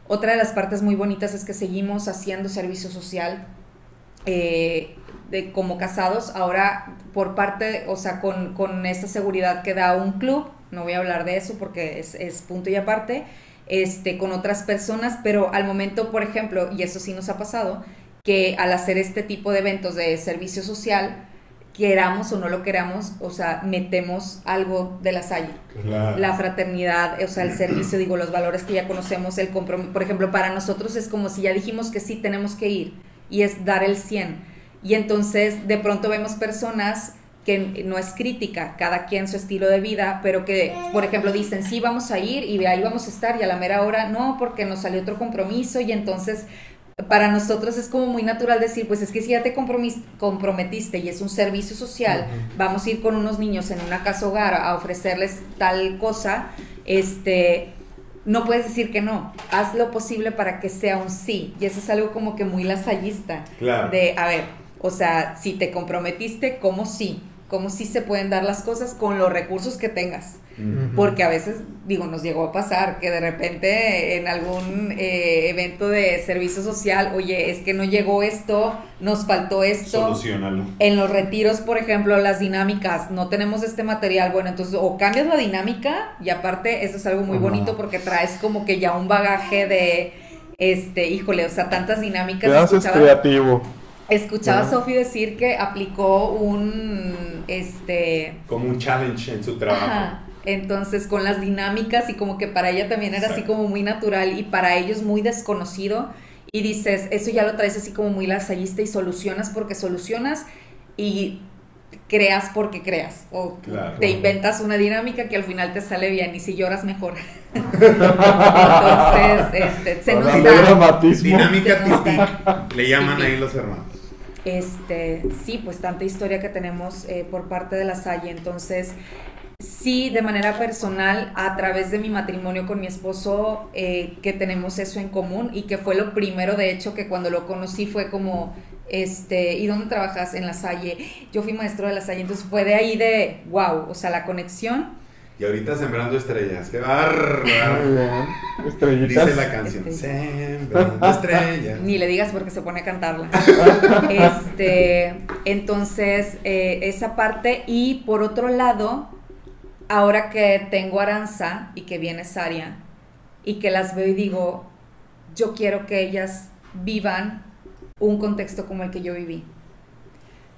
Otra de las partes muy bonitas es que seguimos haciendo servicio social como casados, ahora por parte, o sea, con esta seguridad que da un club. No voy a hablar de eso porque es punto y aparte, con otras personas, pero al momento, por ejemplo, y eso sí nos ha pasado, que al hacer este tipo de eventos de servicio social, queramos o no lo queramos, o sea, metemos algo de la Salle. Claro. La fraternidad, o sea, el servicio, digo, los valores que ya conocemos, el compromiso. Por ejemplo, para nosotros es como si ya dijimos que sí, tenemos que ir, y es dar el 100. Y entonces, de pronto vemos personas que no es crítica, cada quien su estilo de vida, pero que, por ejemplo, dicen, sí, vamos a ir y ahí vamos a estar, y a la mera hora, no, porque nos salió otro compromiso, y entonces, para nosotros es como muy natural decir, pues es que si ya te comprometiste y es un servicio social, vamos a ir con unos niños en una casa hogar a ofrecerles tal cosa, no puedes decir que no, haz lo posible para que sea un sí, y eso es algo como que muy lasallista, claro. De, a ver, o sea, si te comprometiste, ¿cómo sí se pueden dar las cosas con los recursos que tengas? Porque a veces, digo, nos llegó a pasar que de repente en algún evento de servicio social, oye, es que no llegó esto, nos faltó esto. Solucionalo. En los retiros, por ejemplo, las dinámicas, no tenemos este material, bueno, entonces o cambias la dinámica, y aparte eso es algo muy bonito porque traes como que ya un bagaje de, híjole, o sea, tantas dinámicas. Te haces creativo. Escuchaba a Sofi decir que aplicó un, como un challenge en su trabajo. Ajá. Entonces, con las dinámicas, y como que para ella también era así como muy natural, y para ellos muy desconocido, y dices, eso ya lo traes así como muy lasallista, y solucionas porque solucionas, y creas porque creas, o claro, te inventas una dinámica que al final te sale bien, y si lloras mejor. Entonces, se nos da dinámica TIC, le llaman ahí los hermanos. Sí, pues tanta historia que tenemos por parte de la Salle. Entonces, sí, de manera personal, a través de mi matrimonio con mi esposo, que tenemos eso en común, y que fue lo primero, de hecho, que cuando lo conocí fue como, ¿y dónde trabajas? En la Salle. Yo fui maestro de la Salle, entonces fue de ahí de, wow, o sea, la conexión. Y ahorita sembrando estrellas, qué bárbaro. Estrellitas. Dice la canción, sembrando estrellas. Ni le digas porque se pone a cantarla. Entonces, esa parte. Y por otro lado, ahora que tengo Aranza y que viene Saria, y que las veo y digo, yo quiero que ellas vivan un contexto como el que yo viví.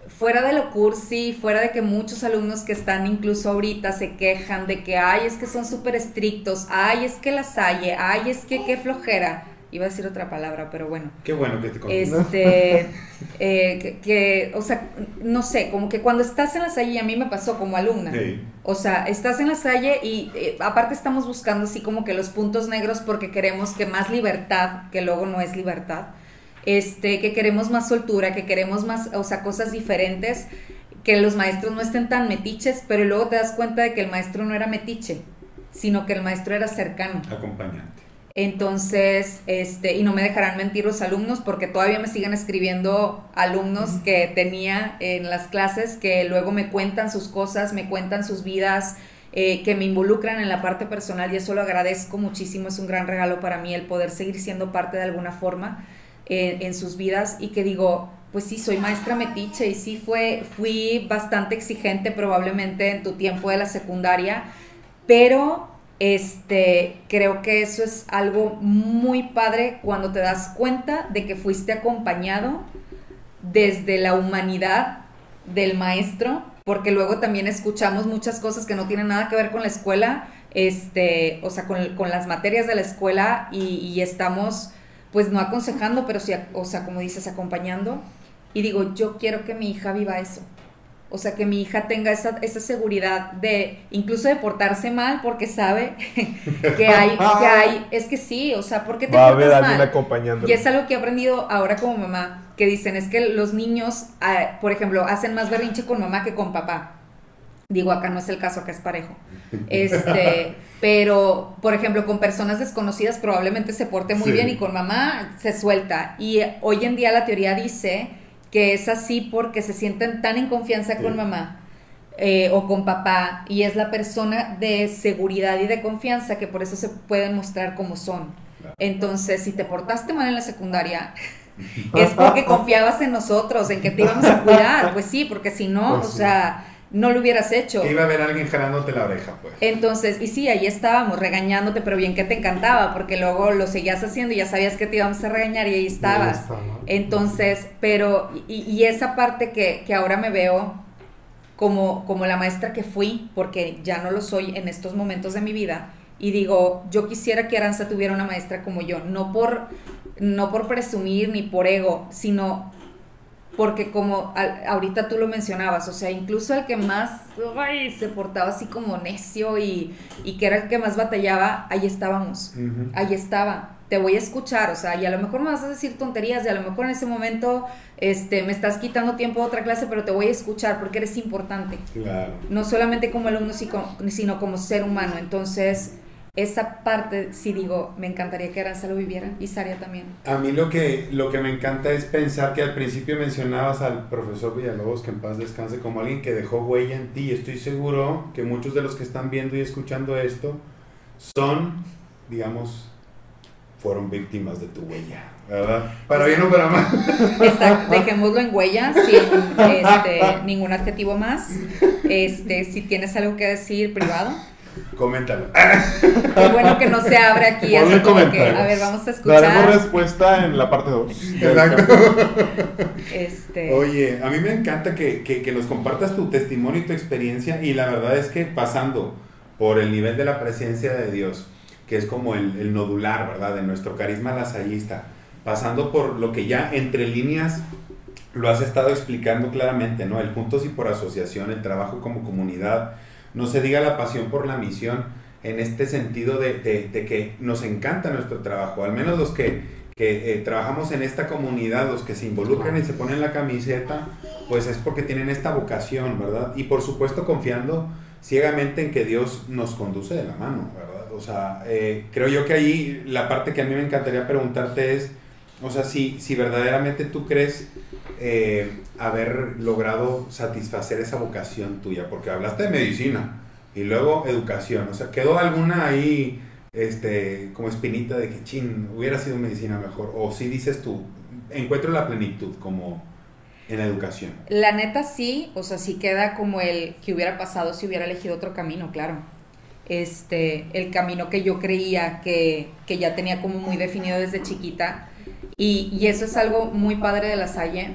fuera de lo cursi, fuera de que muchos alumnos que están incluso ahorita se quejan de que, ay, es que son súper estrictos, ay, es que la Salle, ay, es que qué flojera. Iba a decir otra palabra, pero bueno. Qué bueno que te o sea, no sé, como que cuando estás en la Salle, y a mí me pasó como alumna, Sí. o sea, estás en la Salle y aparte estamos buscando así como que los puntos negros porque queremos que más libertad, que luego no es libertad, que queremos más soltura, que queremos más, o sea, cosas diferentes, que los maestros no estén tan metiches, pero luego te das cuenta de que el maestro no era metiche, sino que el maestro era cercano. Acompañante. Entonces, y no me dejarán mentir los alumnos porque todavía me siguen escribiendo alumnos que tenía en las clases que luego me cuentan sus cosas, me cuentan sus vidas, que me involucran en la parte personal y eso lo agradezco muchísimo, es un gran regalo para mí el poder seguir siendo parte de alguna forma en sus vidas y que digo, pues sí, soy maestra metiche y sí fui bastante exigente probablemente en tu tiempo de la secundaria, pero creo que eso es algo muy padre cuando te das cuenta de que fuiste acompañado desde la humanidad del maestro, porque luego también escuchamos muchas cosas que no tienen nada que ver con la escuela, o sea, con las materias de la escuela y estamos, pues no aconsejando, pero sí, o sea, como dices, acompañando. Y digo, yo quiero que mi hija viva eso. O sea, que mi hija tenga esa seguridad de, incluso de portarse mal, porque sabe que hay, es que sí, o sea, ¿por qué te Va a portas haber mal? alguien acompañándolo. Y es algo que he aprendido ahora como mamá, que dicen, es que los niños, por ejemplo, hacen más berrinche con mamá que con papá. Digo, acá no es el caso, acá es parejo. Pero, por ejemplo, con personas desconocidas probablemente se porte muy bien y con mamá se suelta. Y hoy en día la teoría dice que es así porque se sienten tan en confianza con mamá o con papá y es la persona de seguridad y de confianza que por eso se pueden mostrar como son. Entonces, si te portaste mal en la secundaria, es porque confiabas en nosotros, en que te íbamos a cuidar. Pues sí, porque si no, Pues o sea, no lo hubieras hecho. Que iba a haber alguien jalándote la oreja, pues. Entonces, y sí, ahí estábamos regañándote, pero bien que te encantaba, porque luego lo seguías haciendo y ya sabías que te íbamos a regañar y ahí estabas. Entonces, pero, y esa parte que ahora me veo como la maestra que fui, porque ya no lo soy en estos momentos de mi vida, y digo, yo quisiera que Aranza tuviera una maestra como yo, no por presumir ni por ego, sino porque como ahorita tú lo mencionabas, o sea, incluso el que más se portaba así como necio y que era el que más batallaba, ahí estábamos, ahí estaba, te voy a escuchar, o sea, y a lo mejor me vas a decir tonterías y a lo mejor en ese momento me estás quitando tiempo de otra clase, pero te voy a escuchar porque eres importante, claro. No solamente como alumno, sino como ser humano. Entonces esa parte, sí digo, me encantaría que Aranza lo viviera y Saria también. A mí lo que me encanta es pensar que al principio mencionabas al profesor Villalobos, que en paz descanse, como alguien que dejó huella en ti. Estoy seguro que muchos de los que están viendo y escuchando esto son, digamos, fueron víctimas de tu huella, ¿verdad? Para bien o para mal. Exacto, dejémoslo en huella, sin ningún adjetivo más. Si tienes algo que decir privado, coméntalo. Qué bueno que no se abre aquí, así como que, a ver, vamos a escuchar. Daremos respuesta en la parte 2. Exacto. Oye, a mí me encanta que nos compartas tu testimonio y tu experiencia, y la verdad es que pasando por el nivel de la presencia de Dios, que es como el nodular, ¿verdad?, de nuestro carisma lasallista, pasando por lo que ya entre líneas lo has estado explicando claramente, ¿no? El juntos y por asociación, el trabajo como comunidad, no se diga la pasión por la misión, en este sentido de que nos encanta nuestro trabajo, al menos los que trabajamos en esta comunidad, los que se involucran y se ponen la camiseta, pues es porque tienen esta vocación, ¿verdad? Y por supuesto confiando ciegamente en que Dios nos conduce de la mano, ¿verdad? O sea, creo yo que ahí la parte que a mí me encantaría preguntarte es, o sea, si verdaderamente tú crees haber logrado satisfacer esa vocación tuya, porque hablaste de medicina y luego educación, o sea, ¿quedó alguna ahí como espinita de que chin, hubiera sido medicina mejor? O si dices tú, encuentro la plenitud como en la educación. La neta sí, o sea, sí queda como el que hubiera pasado si hubiera elegido otro camino, claro. El camino que yo creía que ya tenía como muy definido desde chiquita, y eso es algo muy padre de La Salle.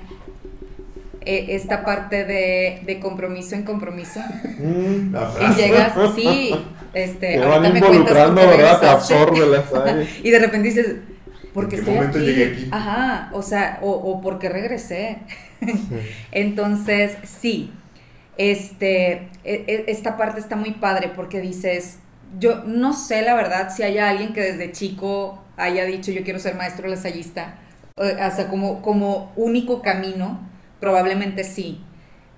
esta parte de compromiso en compromiso. La Y frase. llegas, sí, Te ahorita van me cuentas involucrando, por qué ¿verdad? Te regresaste. absorbe la sangre. Y de repente dices, ¿por ¿En qué qué estoy momento aquí? llegué aquí? Ajá, o sea, o ¿por qué regresé? Entonces, sí, esta parte está muy padre porque dices, yo no sé la verdad si haya alguien que desde chico haya dicho yo quiero ser maestro lasallista, o sea, como único camino, probablemente sí.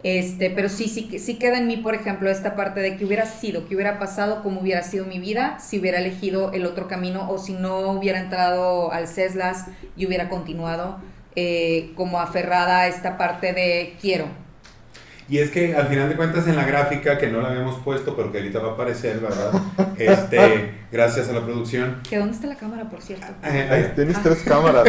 Pero sí queda en mí, por ejemplo, esta parte de qué hubiera pasado, cómo hubiera sido mi vida si hubiera elegido el otro camino o si no hubiera entrado al CESLAS y hubiera continuado como aferrada a esta parte de quiero. Y es que al final de cuentas en la gráfica, que no la habíamos puesto, pero que ahorita va a aparecer, ¿verdad? Gracias a la producción. ¿Que dónde está la cámara, por cierto? Ahí tienes 3 cámaras.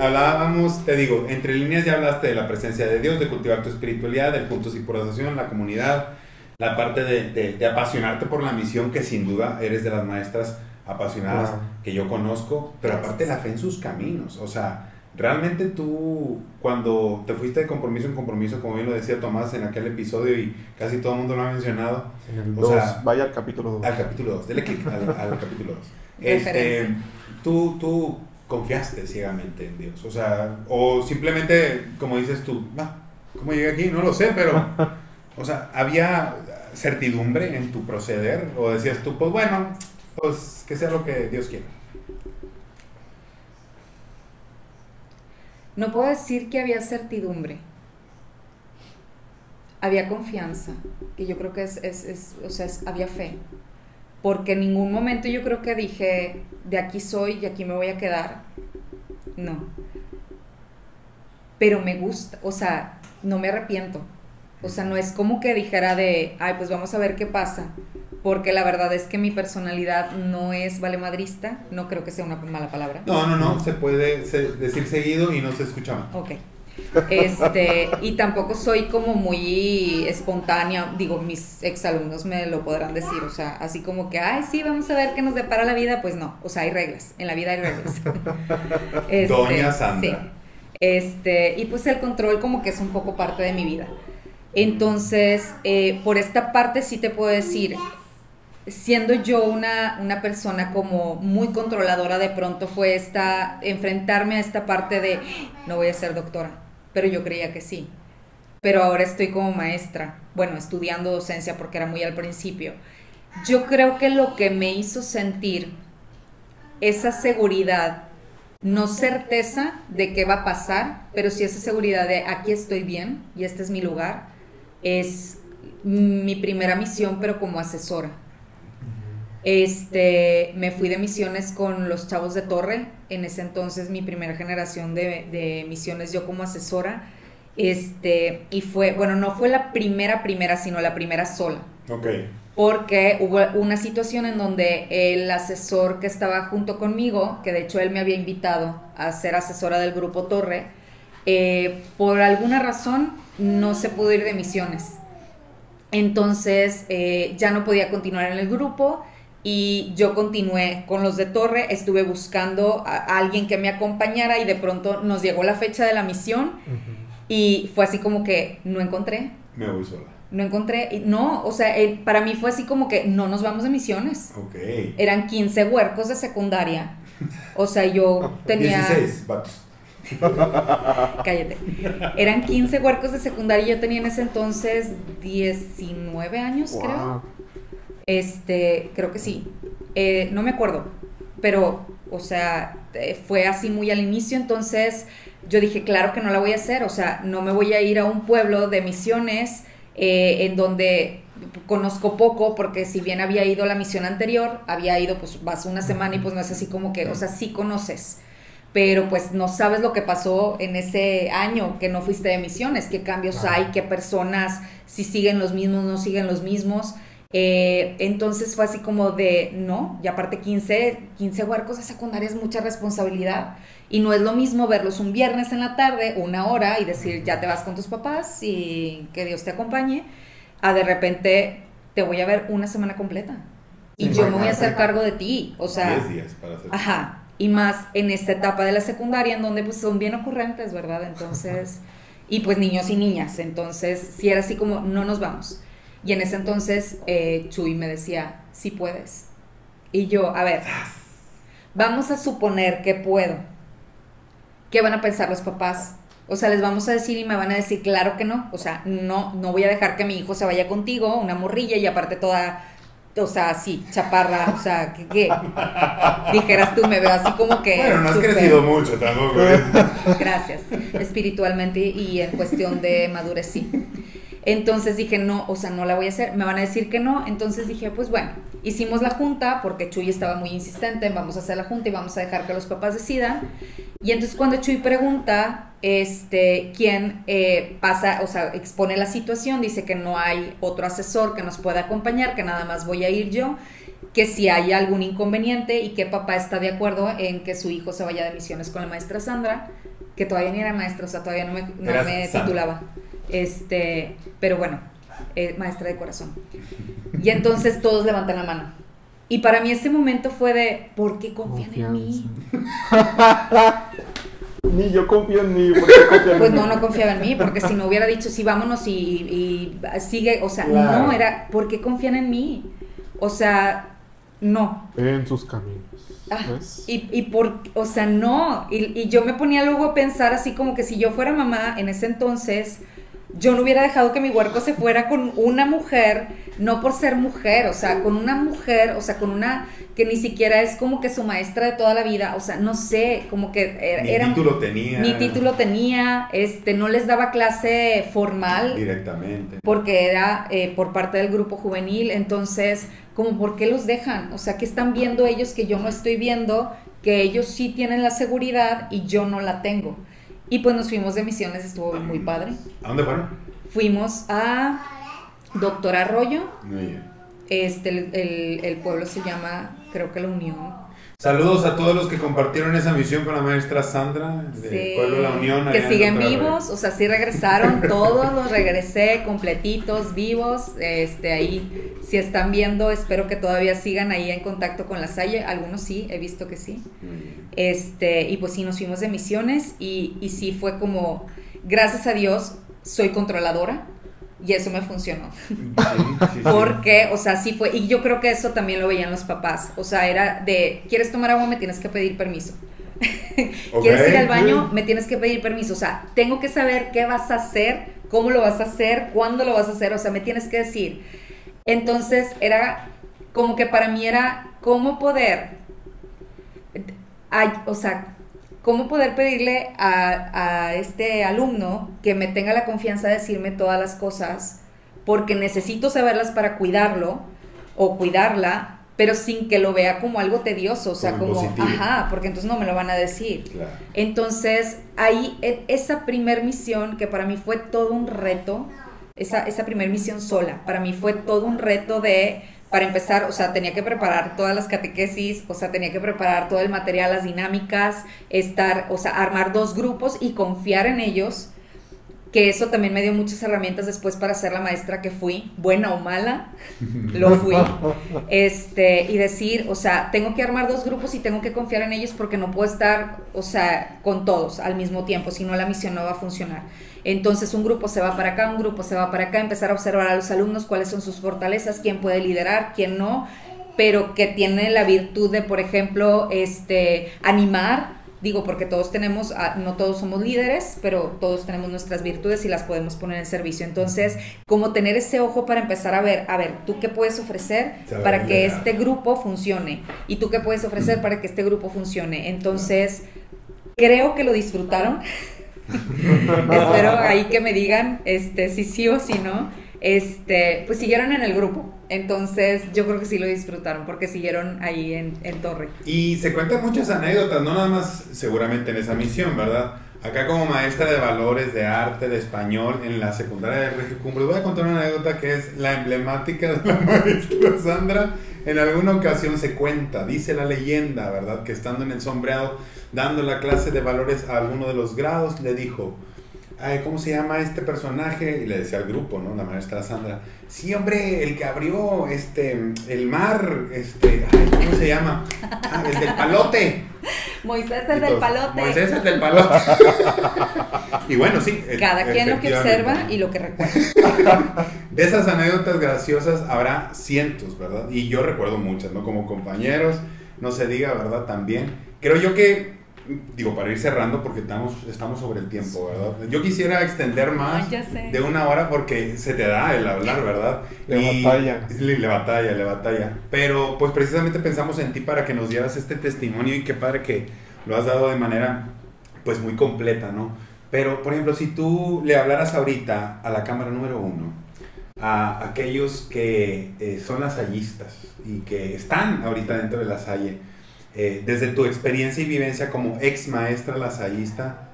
Hablábamos, te digo, entre líneas ya hablaste de la presencia de Dios, de cultivar tu espiritualidad, del punto y oración, la comunidad, la parte de apasionarte por la misión, que sin duda eres de las maestras apasionadas que yo conozco, pero aparte la fe en sus caminos. O sea, realmente tú, cuando te fuiste de compromiso en compromiso, como bien lo decía Tomás en aquel episodio y casi todo el mundo lo ha mencionado, En el o 2, sea, vaya al capítulo 2. al capítulo 2, dele clic al capítulo 2. Referencia. Tú confiaste ciegamente en Dios, o sea, o simplemente, como dices tú, ¿cómo llegué aquí? No lo sé, pero, o sea, ¿había certidumbre en tu proceder? ¿O decías tú, pues bueno, pues que sea lo que Dios quiera? No puedo decir que había certidumbre. Había confianza, que yo creo que había fe. Porque en ningún momento yo creo que dije, de aquí soy y aquí me voy a quedar. No. Pero me gusta, o sea, no me arrepiento. O sea, no es como que dijera pues vamos a ver qué pasa. Porque la verdad es que mi personalidad no es valemadrista, no creo que sea una mala palabra. No, se puede decir seguido y no se escucha mal. Ok. Y tampoco soy como muy espontánea, digo, mis exalumnos me lo podrán decir, o sea, así como que, sí, vamos a ver qué nos depara la vida, pues no, o sea, hay reglas, en la vida hay reglas. Doña Sandra. Sí. Y pues el control como que es un poco parte de mi vida. Entonces, por esta parte sí te puedo decir, siendo yo una persona como muy controladora, de pronto fue enfrentarme a esta parte de, no voy a ser doctora, pero yo creía que sí. Pero ahora estoy como maestra, bueno, estudiando docencia porque era muy al principio. Yo creo que lo que me hizo sentir esa seguridad, no certeza de qué va a pasar, pero sí esa seguridad de aquí estoy bien y este es mi lugar, es mi primera misión, pero como asesora. Me fui de misiones con los chavos de Torre, en ese entonces mi primera generación de misiones, yo como asesora, y fue, bueno, no fue la primera, sino la primera sola. Ok. Porque hubo una situación en donde el asesor que estaba junto conmigo, que de hecho él me había invitado a ser asesora del grupo Torre, por alguna razón no se pudo ir de misiones. Entonces ya no podía continuar en el grupo y yo continué con los de Torre, estuve buscando a alguien que me acompañara y de pronto nos llegó la fecha de la misión y fue así como que no encontré. Me voy sola. No encontré, no, o sea, para mí fue así como que no nos vamos de misiones. Ok. Eran 15 huercos de secundaria. O sea, yo tenía... 16, vatos. Cállate. Eran 15 huercos de secundaria y yo tenía en ese entonces 19 años, Wow. creo. Creo que sí. No me acuerdo. Pero, o sea, fue así muy al inicio, entonces yo dije, claro que no la voy a hacer, o sea, no me voy a ir a un pueblo de misiones en donde conozco poco, porque si bien había ido a la misión anterior, había ido, pues vas una semana y pues no es así como que, o sea, sí conoces, pero pues no sabes lo que pasó en ese año que no fuiste de misiones, qué cambios hay, qué personas, si siguen los mismos, no siguen los mismos. Entonces fue así como de, no, y aparte 15 huercos de secundaria es mucha responsabilidad, y no es lo mismo verlos un viernes en la tarde, 1 hora, y decir, ya te vas con tus papás y que Dios te acompañe, a de repente te voy a ver una semana completa, y Sí, yo me voy a hacer cargo de ti, o sea, 10 días para hacer. ajá, y más en esta etapa de la secundaria en donde pues son bien ocurrentes, ¿verdad? Entonces, y pues niños y niñas, entonces sí era así como, no nos vamos. Y en ese entonces Chuy me decía, sí puedes. Y yo, a ver, vamos a suponer que puedo. ¿Qué van a pensar los papás? O sea, les vamos a decir y me van a decir, claro que no. O sea, no voy a dejar que mi hijo se vaya contigo, una morrilla y aparte toda, o sea, así, chaparra, o sea, ¿qué? Dijeras tú, me veo así como que... Bueno, no has súper... crecido mucho tampoco. Gracias, espiritualmente y en cuestión de madurez sí. Entonces dije, no, o sea, no la voy a hacer, me van a decir que no, entonces dije, pues bueno, hicimos la junta, porque Chuy estaba muy insistente, vamos a hacer la junta y vamos a dejar que los papás decidan, y entonces cuando Chuy pregunta, quién pasa, o sea, expone la situación, dice que no hay otro asesor que nos pueda acompañar, que nada más voy a ir yo, que si hay algún inconveniente y que papá está de acuerdo en que su hijo se vaya de misiones con la maestra Sandra, que todavía ni era maestra, o sea, todavía no me titulaba. Pero bueno, maestra de corazón. Y entonces todos levantan la mano. Y para mí ese momento fue de, ¿por qué confían en mí? Ni yo confío en mí. ¿Por qué confían en Pues mí? no confiaba en mí, porque si no hubiera dicho, sí, vámonos y sigue, o sea, Claro. no, era, ¿por qué confían en mí? O sea, no. En sus caminos. ¿Ves? O sea, no. Y yo me ponía luego a pensar así como que si yo fuera mamá en ese entonces, yo no hubiera dejado que mi huerco se fuera con una mujer, no por ser mujer, o sea, con una mujer, o sea, con una que ni siquiera es como que su maestra de toda la vida, o sea, no sé, como que era... Ni título tenía. Ni título tenía, no les daba clase formal. Directamente. Porque era por parte del grupo juvenil, entonces, como, ¿por qué los dejan? O sea, ¿qué están viendo ellos que yo no estoy viendo? Que ellos sí tienen la seguridad y yo no la tengo. Y pues nos fuimos de misiones, estuvo muy padre. ¿A dónde fueron? Fuimos a Doctor Arroyo, Muy bien. el pueblo se llama, creo que La Unión. Saludos a todos los que compartieron esa misión con la maestra Sandra de Sí, Pueblo La Unión. que allá en siguen Doctor Arroyo. vivos, o sea, sí regresaron, todos los regresé completitos, vivos, ahí, si están viendo, espero que todavía sigan ahí en contacto con la Salle, algunos sí, he visto que sí, Muy bien. y pues sí, nos fuimos de misiones, y sí fue como, gracias a Dios, soy controladora, y eso me funcionó. Sí. Porque, o sea, sí fue, y yo creo que eso también lo veían los papás, o sea, era de, ¿quieres tomar agua? Me tienes que pedir permiso. ¿Quieres ir al baño? Me tienes que pedir permiso, o sea, tengo que saber qué vas a hacer, cómo lo vas a hacer, cuándo lo vas a hacer, o sea, me tienes que decir. Entonces, era como que para mí era cómo poder, cómo poder pedirle a este alumno que me tenga la confianza de decirme todas las cosas, porque necesito saberlas para cuidarlo o cuidarla, pero sin que lo vea como algo tedioso, o sea, como, positivo. ajá, porque entonces no me lo van a decir. Claro. Entonces, ahí, esa primer misión, que para mí fue todo un reto, esa primer misión sola, para mí fue todo un reto para empezar, o sea, tenía que preparar todas las catequesis, o sea, tenía que preparar todo el material, las dinámicas, armar 2 grupos y confiar en ellos, que eso también me dio muchas herramientas después para ser la maestra que fui, buena o mala, lo fui, y decir, o sea, tengo que armar 2 grupos y tengo que confiar en ellos porque no puedo estar, o sea, con todos al mismo tiempo, si no la misión no va a funcionar. Entonces un grupo se va para acá, un grupo se va para acá, empezar a observar a los alumnos cuáles son sus fortalezas, quién puede liderar, quién no, pero que tiene la virtud de, por ejemplo, animar. Digo, porque todos tenemos, no todos somos líderes, pero todos tenemos nuestras virtudes y las podemos poner en servicio. Entonces, como tener ese ojo para empezar a ver, ¿tú qué puedes ofrecer para que este grupo funcione? ¿Y tú qué puedes ofrecer para que este grupo funcione? Entonces, creo que lo disfrutaron. Espero ahí que me digan si sí o si no. Pues siguieron en el grupo. Entonces yo creo que sí lo disfrutaron porque siguieron ahí en Torre. Y se cuentan muchas anécdotas, no nada más seguramente en esa misión, ¿verdad? Acá como maestra de valores, de arte, de español, en la secundaria de Regio Cumbres, voy a contar una anécdota que es la emblemática de la maestra Sandra. En alguna ocasión se cuenta, dice la leyenda, ¿verdad? Que estando en el sombreado, dando la clase de valores a alguno de los grados, le dijo... ¿cómo se llama este personaje? Y le decía al grupo, ¿no? La maestra Sandra. Sí, hombre, el que abrió el mar, ¿cómo se llama? El del palote. Moisés el del palote. Moisés el del palote. Y bueno, sí. Cada quien lo que observa y lo que recuerda. De esas anécdotas graciosas habrá cientos, ¿verdad? Y yo recuerdo muchas, ¿no? Como compañeros, no se diga, ¿verdad? También. Creo yo que, digo, para ir cerrando, porque estamos sobre el tiempo, ¿verdad? Yo quisiera extender más de 1 hora porque se te da el hablar, ¿verdad? Le batalla. Pero pues precisamente pensamos en ti para que nos dieras este testimonio y qué padre que lo has dado de manera pues muy completa, ¿no? Pero, por ejemplo, si tú le hablaras ahorita a la cámara número 1, a aquellos que son lasallistas y que están ahorita dentro de la Salle, desde tu experiencia y vivencia como ex maestra lasallista,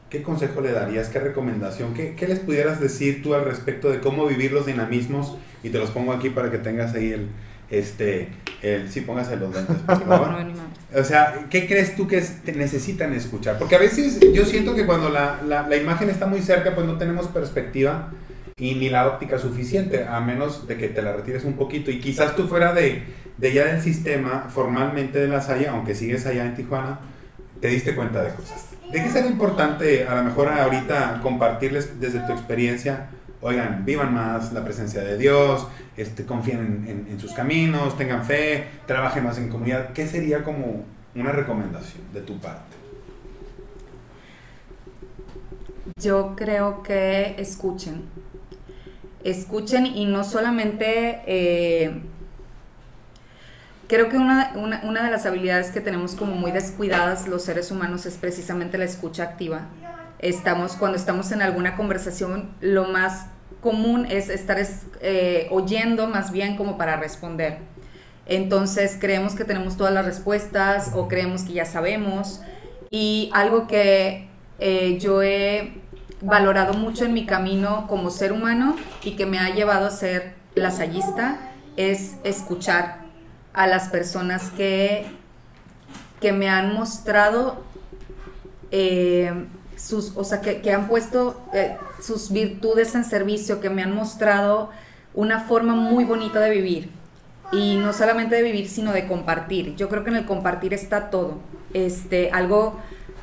¿qué consejo le darías? ¿Qué recomendación? ¿Qué les pudieras decir tú al respecto de cómo vivir los dinamismos? Y te los pongo aquí para que tengas ahí sí, póngase los lentes, por favor. O sea, ¿qué crees tú que necesitan escuchar? Porque a veces yo siento que cuando la imagen está muy cerca, pues no tenemos perspectiva y ni la óptica suficiente, a menos de que te la retires un poquito. Y quizás tú fuera de ya del sistema, formalmente de la Salle, aunque sigues allá en Tijuana, te diste cuenta de cosas. ¿De qué será importante a lo mejor ahorita compartirles desde tu experiencia? Oigan, vivan más la presencia de Dios, confíen en sus caminos, tengan fe, trabajen más en comunidad. ¿Qué sería como una recomendación de tu parte? Yo creo que escuchen y no solamente... Creo que una de las habilidades que tenemos como muy descuidadas los seres humanos es precisamente la escucha activa. Cuando estamos en alguna conversación, lo más común es estar oyendo más bien como para responder. Entonces creemos que tenemos todas las respuestas o creemos que ya sabemos. Y algo que yo he valorado mucho en mi camino como ser humano y que me ha llevado a ser lasallista es escuchar a las personas que me han mostrado que han puesto sus virtudes en servicio, que me han mostrado una forma muy bonita de vivir, y no solamente de vivir, sino de compartir. Yo creo que en el compartir está todo.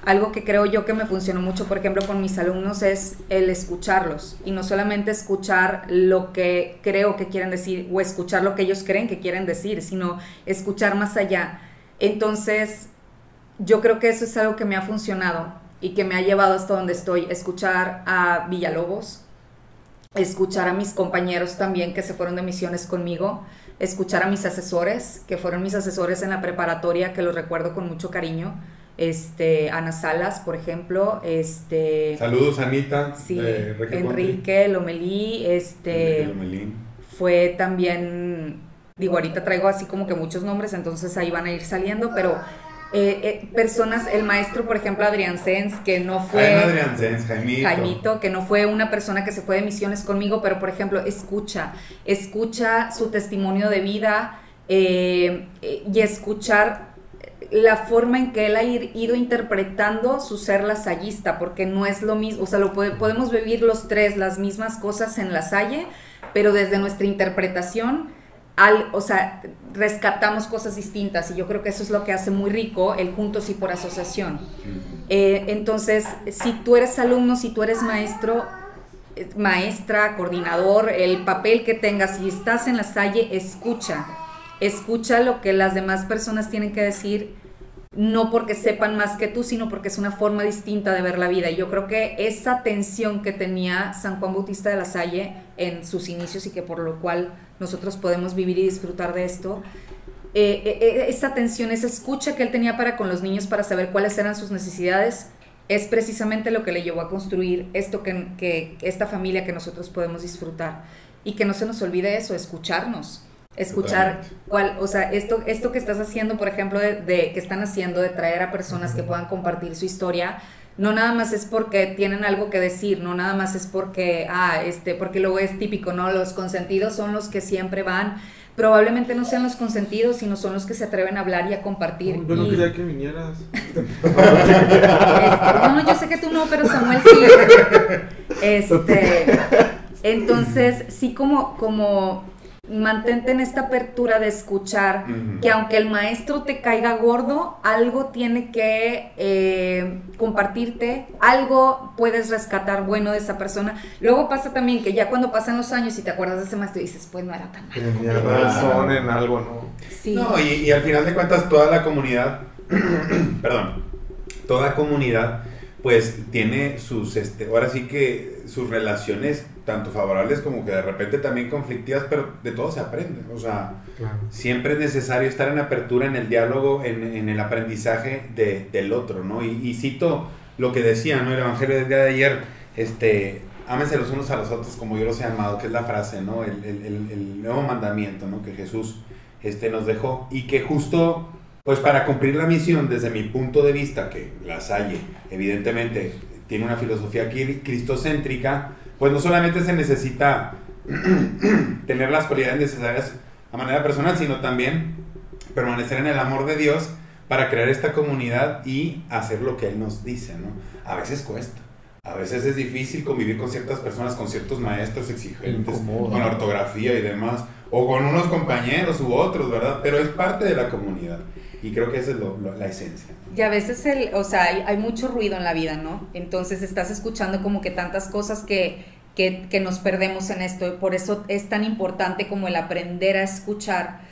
Algo que creo yo que me funcionó mucho, por ejemplo, con mis alumnos, es el escucharlos, y no solamente escuchar lo que creo que quieren decir o escuchar lo que ellos creen que quieren decir, sino escuchar más allá. Entonces, yo creo que eso es algo que me ha funcionado y que me ha llevado hasta donde estoy. Escuchar a Villalobos, escuchar a mis compañeros también que se fueron de misiones conmigo, escuchar a mis asesores, que fueron mis asesores en la preparatoria, que los recuerdo con mucho cariño. Ana Salas, por ejemplo, saludos, Anita. Sí, Enrique Lomelí, fue también, digo, ahorita traigo así como que muchos nombres, entonces ahí van a ir saliendo, pero personas, el maestro, por ejemplo, Adrián Sens, que no fue Jaimito, que no fue una persona que se fue de misiones conmigo, pero por ejemplo, escucha su testimonio de vida, y escuchar la forma en que él ha ido interpretando su ser lasallista, porque no es lo mismo, o sea, podemos vivir los tres las mismas cosas en la Salle, pero desde nuestra interpretación, rescatamos cosas distintas, y yo creo que eso es lo que hace muy rico el juntos y por asociación. Entonces, si tú eres alumno, si tú eres maestro, maestra, coordinador, el papel que tengas, si estás en la Salle, escucha lo que las demás personas tienen que decir, no porque sepan más que tú, sino porque es una forma distinta de ver la vida. Y yo creo que esa tensión que tenía San Juan Bautista de la Salle en sus inicios, y que por lo cual nosotros podemos vivir y disfrutar de esto, esa tensión, esa escucha que él tenía para con los niños, para saber cuáles eran sus necesidades, es precisamente lo que le llevó a construir esto esta familia que nosotros podemos disfrutar. Y que no se nos olvide eso, escuchar esto que estás haciendo, por ejemplo, que están haciendo de traer a personas que puedan compartir su historia, no nada más es porque tienen algo que decir, no nada más es porque luego es típico, ¿no? Los consentidos son los que siempre van. Probablemente no sean los consentidos, sino son los que se atreven a hablar y a compartir. Yo no quería que vinieras. No, yo sé que tú no, pero Samuel sí. Entonces, sí, como mantente en esta apertura de escuchar, que aunque el maestro te caiga gordo, algo tiene que compartirte, algo puedes rescatar bueno de esa persona. Luego pasa también que ya cuando pasan los años y te acuerdas de ese maestro, dices, pues no era tan malo. Tenía razón en algo, ¿no? Sí. No, y al final de cuentas toda la comunidad, perdón, toda comunidad pues tiene sus, ahora sí que sus relaciones tanto favorables como que de repente también conflictivas, pero de todo se aprende, o sea, claro. Siempre es necesario estar en apertura, en el diálogo, en el aprendizaje del otro, ¿no? Y cito lo que decía, ¿no? El Evangelio del día de ayer, ámense los unos a los otros como yo los he amado, que es la frase, ¿no? El nuevo mandamiento, ¿no? Que Jesús nos dejó, y que justo pues para cumplir la misión desde mi punto de vista, que La Salle evidentemente tiene una filosofía cristocéntrica, pues no solamente se necesita tener las cualidades necesarias a manera personal, sino también permanecer en el amor de Dios para crear esta comunidad y hacer lo que Él nos dice, ¿no? A veces cuesta, a veces es difícil convivir con ciertas personas, con ciertos maestros exigentes, con la ortografía y demás, o con unos compañeros u otros, ¿verdad? Pero es parte de la comunidad. Y creo que esa es la esencia. Y a veces hay mucho ruido en la vida, ¿no? Entonces estás escuchando como que tantas cosas que nos perdemos en esto. Por eso es tan importante como el aprender a escuchar,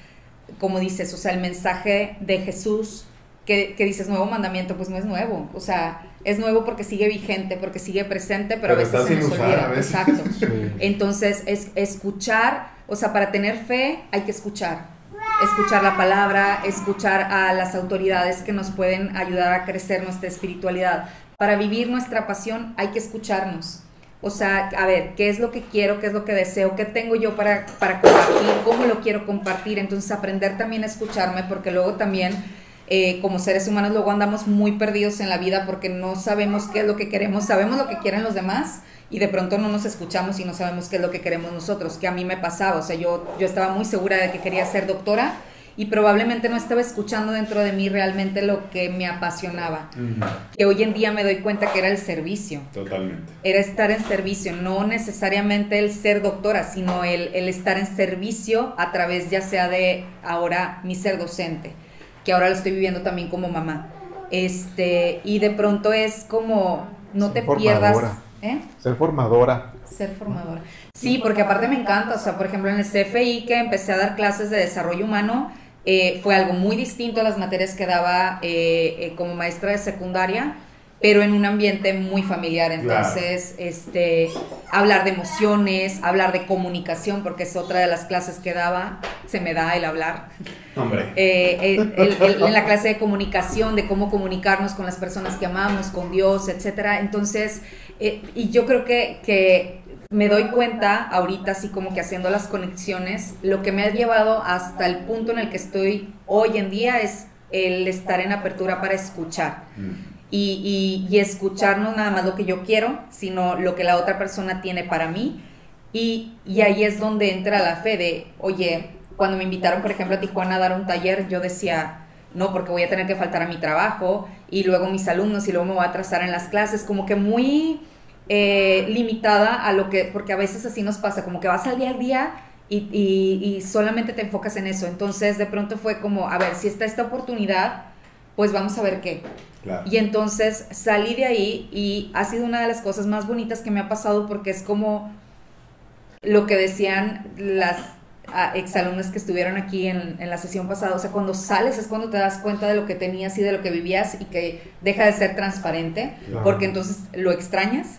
como dices, o sea, el mensaje de Jesús, que dices nuevo mandamiento, pues no es nuevo. O sea, es nuevo porque sigue vigente, porque sigue presente, pero a veces se nos olvida. Exacto. Sí. Entonces, es escuchar, o sea, para tener fe hay que escuchar la palabra, escuchar a las autoridades que nos pueden ayudar a crecer nuestra espiritualidad. Para vivir nuestra pasión hay que escucharnos. O sea, a ver, ¿qué es lo que quiero? ¿Qué es lo que deseo? ¿Qué tengo yo para compartir? ¿Cómo lo quiero compartir? Entonces, aprender también a escucharme, porque luego también, como seres humanos, luego andamos muy perdidos en la vida porque no sabemos qué es lo que queremos. Sabemos lo que quieren los demás, y de pronto no nos escuchamos y no sabemos qué es lo que queremos nosotros, que a mí me pasaba. O sea, yo estaba muy segura de que quería ser doctora y probablemente no estaba escuchando dentro de mí realmente lo que me apasionaba. Que hoy en día me doy cuenta que era el servicio. Totalmente. Era estar en servicio, no necesariamente el ser doctora, sino el estar en servicio a través ya sea de ahora mi ser docente, que ahora lo estoy viviendo también como mamá. Y de pronto es como, no te pierdas. Ser formadora. Ser formadora. Sí, porque aparte me encanta, o sea, por ejemplo, en el CFI que empecé a dar clases de desarrollo humano, fue algo muy distinto a las materias que daba como maestra de secundaria, pero en un ambiente muy familiar. Entonces, claro. Hablar de emociones, hablar de comunicación, porque es otra de las clases que daba, se me da el hablar. Hombre. En la clase de comunicación, de cómo comunicarnos con las personas que amamos, con Dios, etcétera. Entonces, y yo creo que me doy cuenta ahorita, así como que haciendo las conexiones, lo que me ha llevado hasta el punto en el que estoy hoy en día es el estar en apertura para escuchar. Y escuchar no nada más lo que yo quiero, sino lo que la otra persona tiene para mí. Y ahí es donde entra la fe de, oye, cuando me invitaron, por ejemplo, a Tijuana a dar un taller, yo decía, no, porque voy a tener que faltar a mi trabajo, y luego mis alumnos, y luego me voy a atrasar en las clases, como que muy limitada a lo que, porque a veces así nos pasa, como que vas al día y solamente te enfocas en eso. Entonces de pronto fue como, a ver, si está esta oportunidad, pues vamos a ver qué. Claro. Y entonces salí de ahí y ha sido una de las cosas más bonitas que me ha pasado, porque es como lo que decían las exalumnas que estuvieron aquí en la sesión pasada. O sea, cuando sales es cuando te das cuenta de lo que tenías y de lo que vivías, y que deja de ser transparente, claro. Porque entonces lo extrañas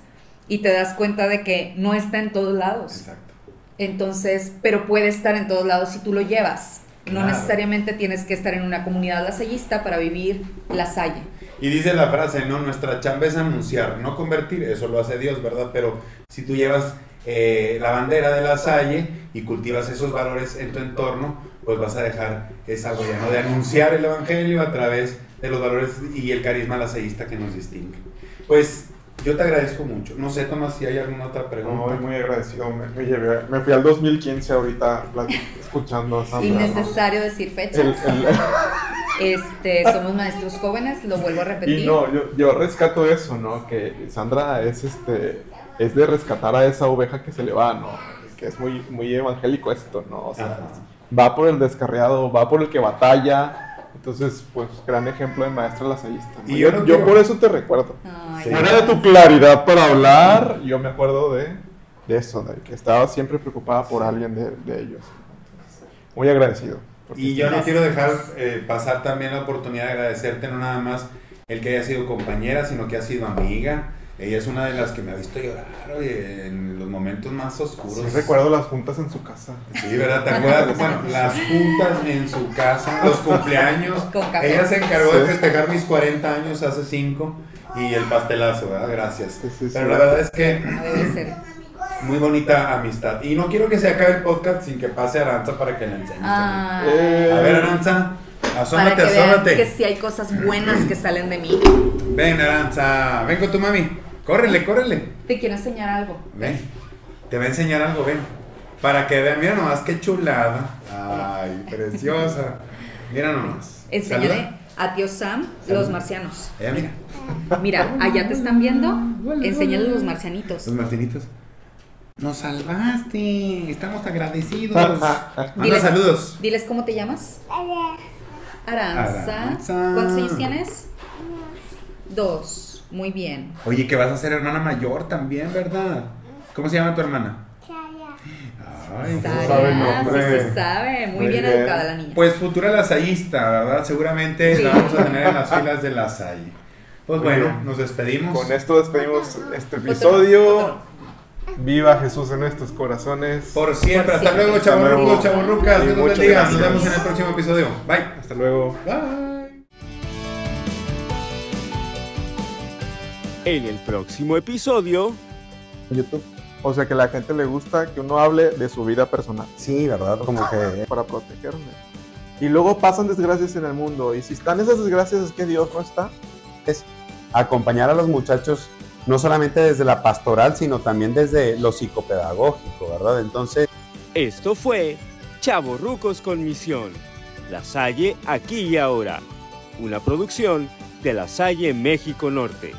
y te das cuenta de que no está en todos lados. Exacto. Entonces, pero puede estar en todos lados si tú lo llevas. No claro. Necesariamente tienes que estar en una comunidad lasallista para vivir La Salle. Y dice la frase, ¿no? Nuestra chamba es anunciar, no convertir. Eso lo hace Dios, ¿verdad? Pero si tú llevas la bandera de La Salle y cultivas esos valores en tu entorno, pues vas a dejar esa huella, ¿no? De anunciar el evangelio a través de los valores y el carisma lasallista que nos distingue. Pues yo te agradezco mucho. No sé, Tomás, si hay alguna otra pregunta. No, muy agradecido. Me fui al 2015 ahorita escuchando a Sandra. Innecesario decir fechas. Somos maestros jóvenes, lo vuelvo a repetir. Y no, yo rescato eso, ¿no? Que Sandra es de rescatar a esa oveja que se le va, ¿no? que es muy, muy evangélico esto, ¿no? O sea, va por el descarriado, va por el que batalla. Entonces, pues, gran ejemplo de maestra lasallista, ¿no? Y yo por eso te recuerdo. Ay, Sí. Fuera de tu claridad para hablar, yo me acuerdo de eso, de que estaba siempre preocupada por alguien de ellos. Entonces, muy agradecido. Y yo no quiero dejar pasar también la oportunidad de agradecerte, no nada más el que haya sido compañera, sino que ha sido amiga. Ella es una de las que me ha visto llorar, oye, en los momentos más oscuros. Sí, recuerdo las juntas en su casa. Sí, ¿verdad? ¿Te acuerdas? Bueno, las juntas en su casa, los cumpleaños. Con café. Ella se encargó de Sí. festejar mis 40 años hace 5 y el pastelazo, ¿verdad? Gracias. Sí. Pero la verdad es que no debe ser. muy bonita amistad. Y no quiero que se acabe el podcast sin que pase Aranza para que le enseñes. A ver, Aranza, Para asómate, que vean que asómate. sí hay cosas buenas que salen de mí. Ven, Aranza, ven con tu mami. Córrele, córrele. Te quiero enseñar algo. Ven, te va a enseñar algo, ven. Para que vean, mira nomás qué chulada. Ay, preciosa. Mira nomás. Enséñale Saluda. a tío Sam los marcianos. Mira, Mira, allá te están viendo. Enséñale los marcianitos. los martinitos. Nos salvaste. Estamos agradecidos. Manda Diles- saludos. Diles cómo te llamas. Aranza. Aranza. ¿Cuántos años tienes? 2. Muy bien. Oye, que vas a ser hermana mayor también, ¿verdad? ¿Cómo se llama tu hermana? Ay, Sara. sabe el Sara, nombre. sí se sabe. Muy Muy bien bien. educada la niña. pues futura lasallista, ¿verdad? Seguramente Sí. la vamos a tener en las filas de la Salle. Pues Muy bueno, bien. nos despedimos. Con esto despedimos este episodio. Otro. Viva Jesús en nuestros corazones. Por siempre. Hasta siempre. luego, Hasta luego. chavorrucos, chavorrucas. Dios los Muchas bendiga. Nos gracias. vemos en el próximo episodio. Bye. Hasta luego. Bye. En el próximo episodio, YouTube. O sea que a la gente le gusta que uno hable de su vida personal Sí, ¿verdad? Como que... para protegerme. Y luego pasan desgracias en el mundo. Y si están esas desgracias es que Dios no está. es acompañar a los muchachos no solamente desde la pastoral, sino también desde lo psicopedagógico, ¿verdad? Entonces, esto fue Chavorrucos con Misión. La Salle aquí y ahora. Una producción de La Salle México Norte.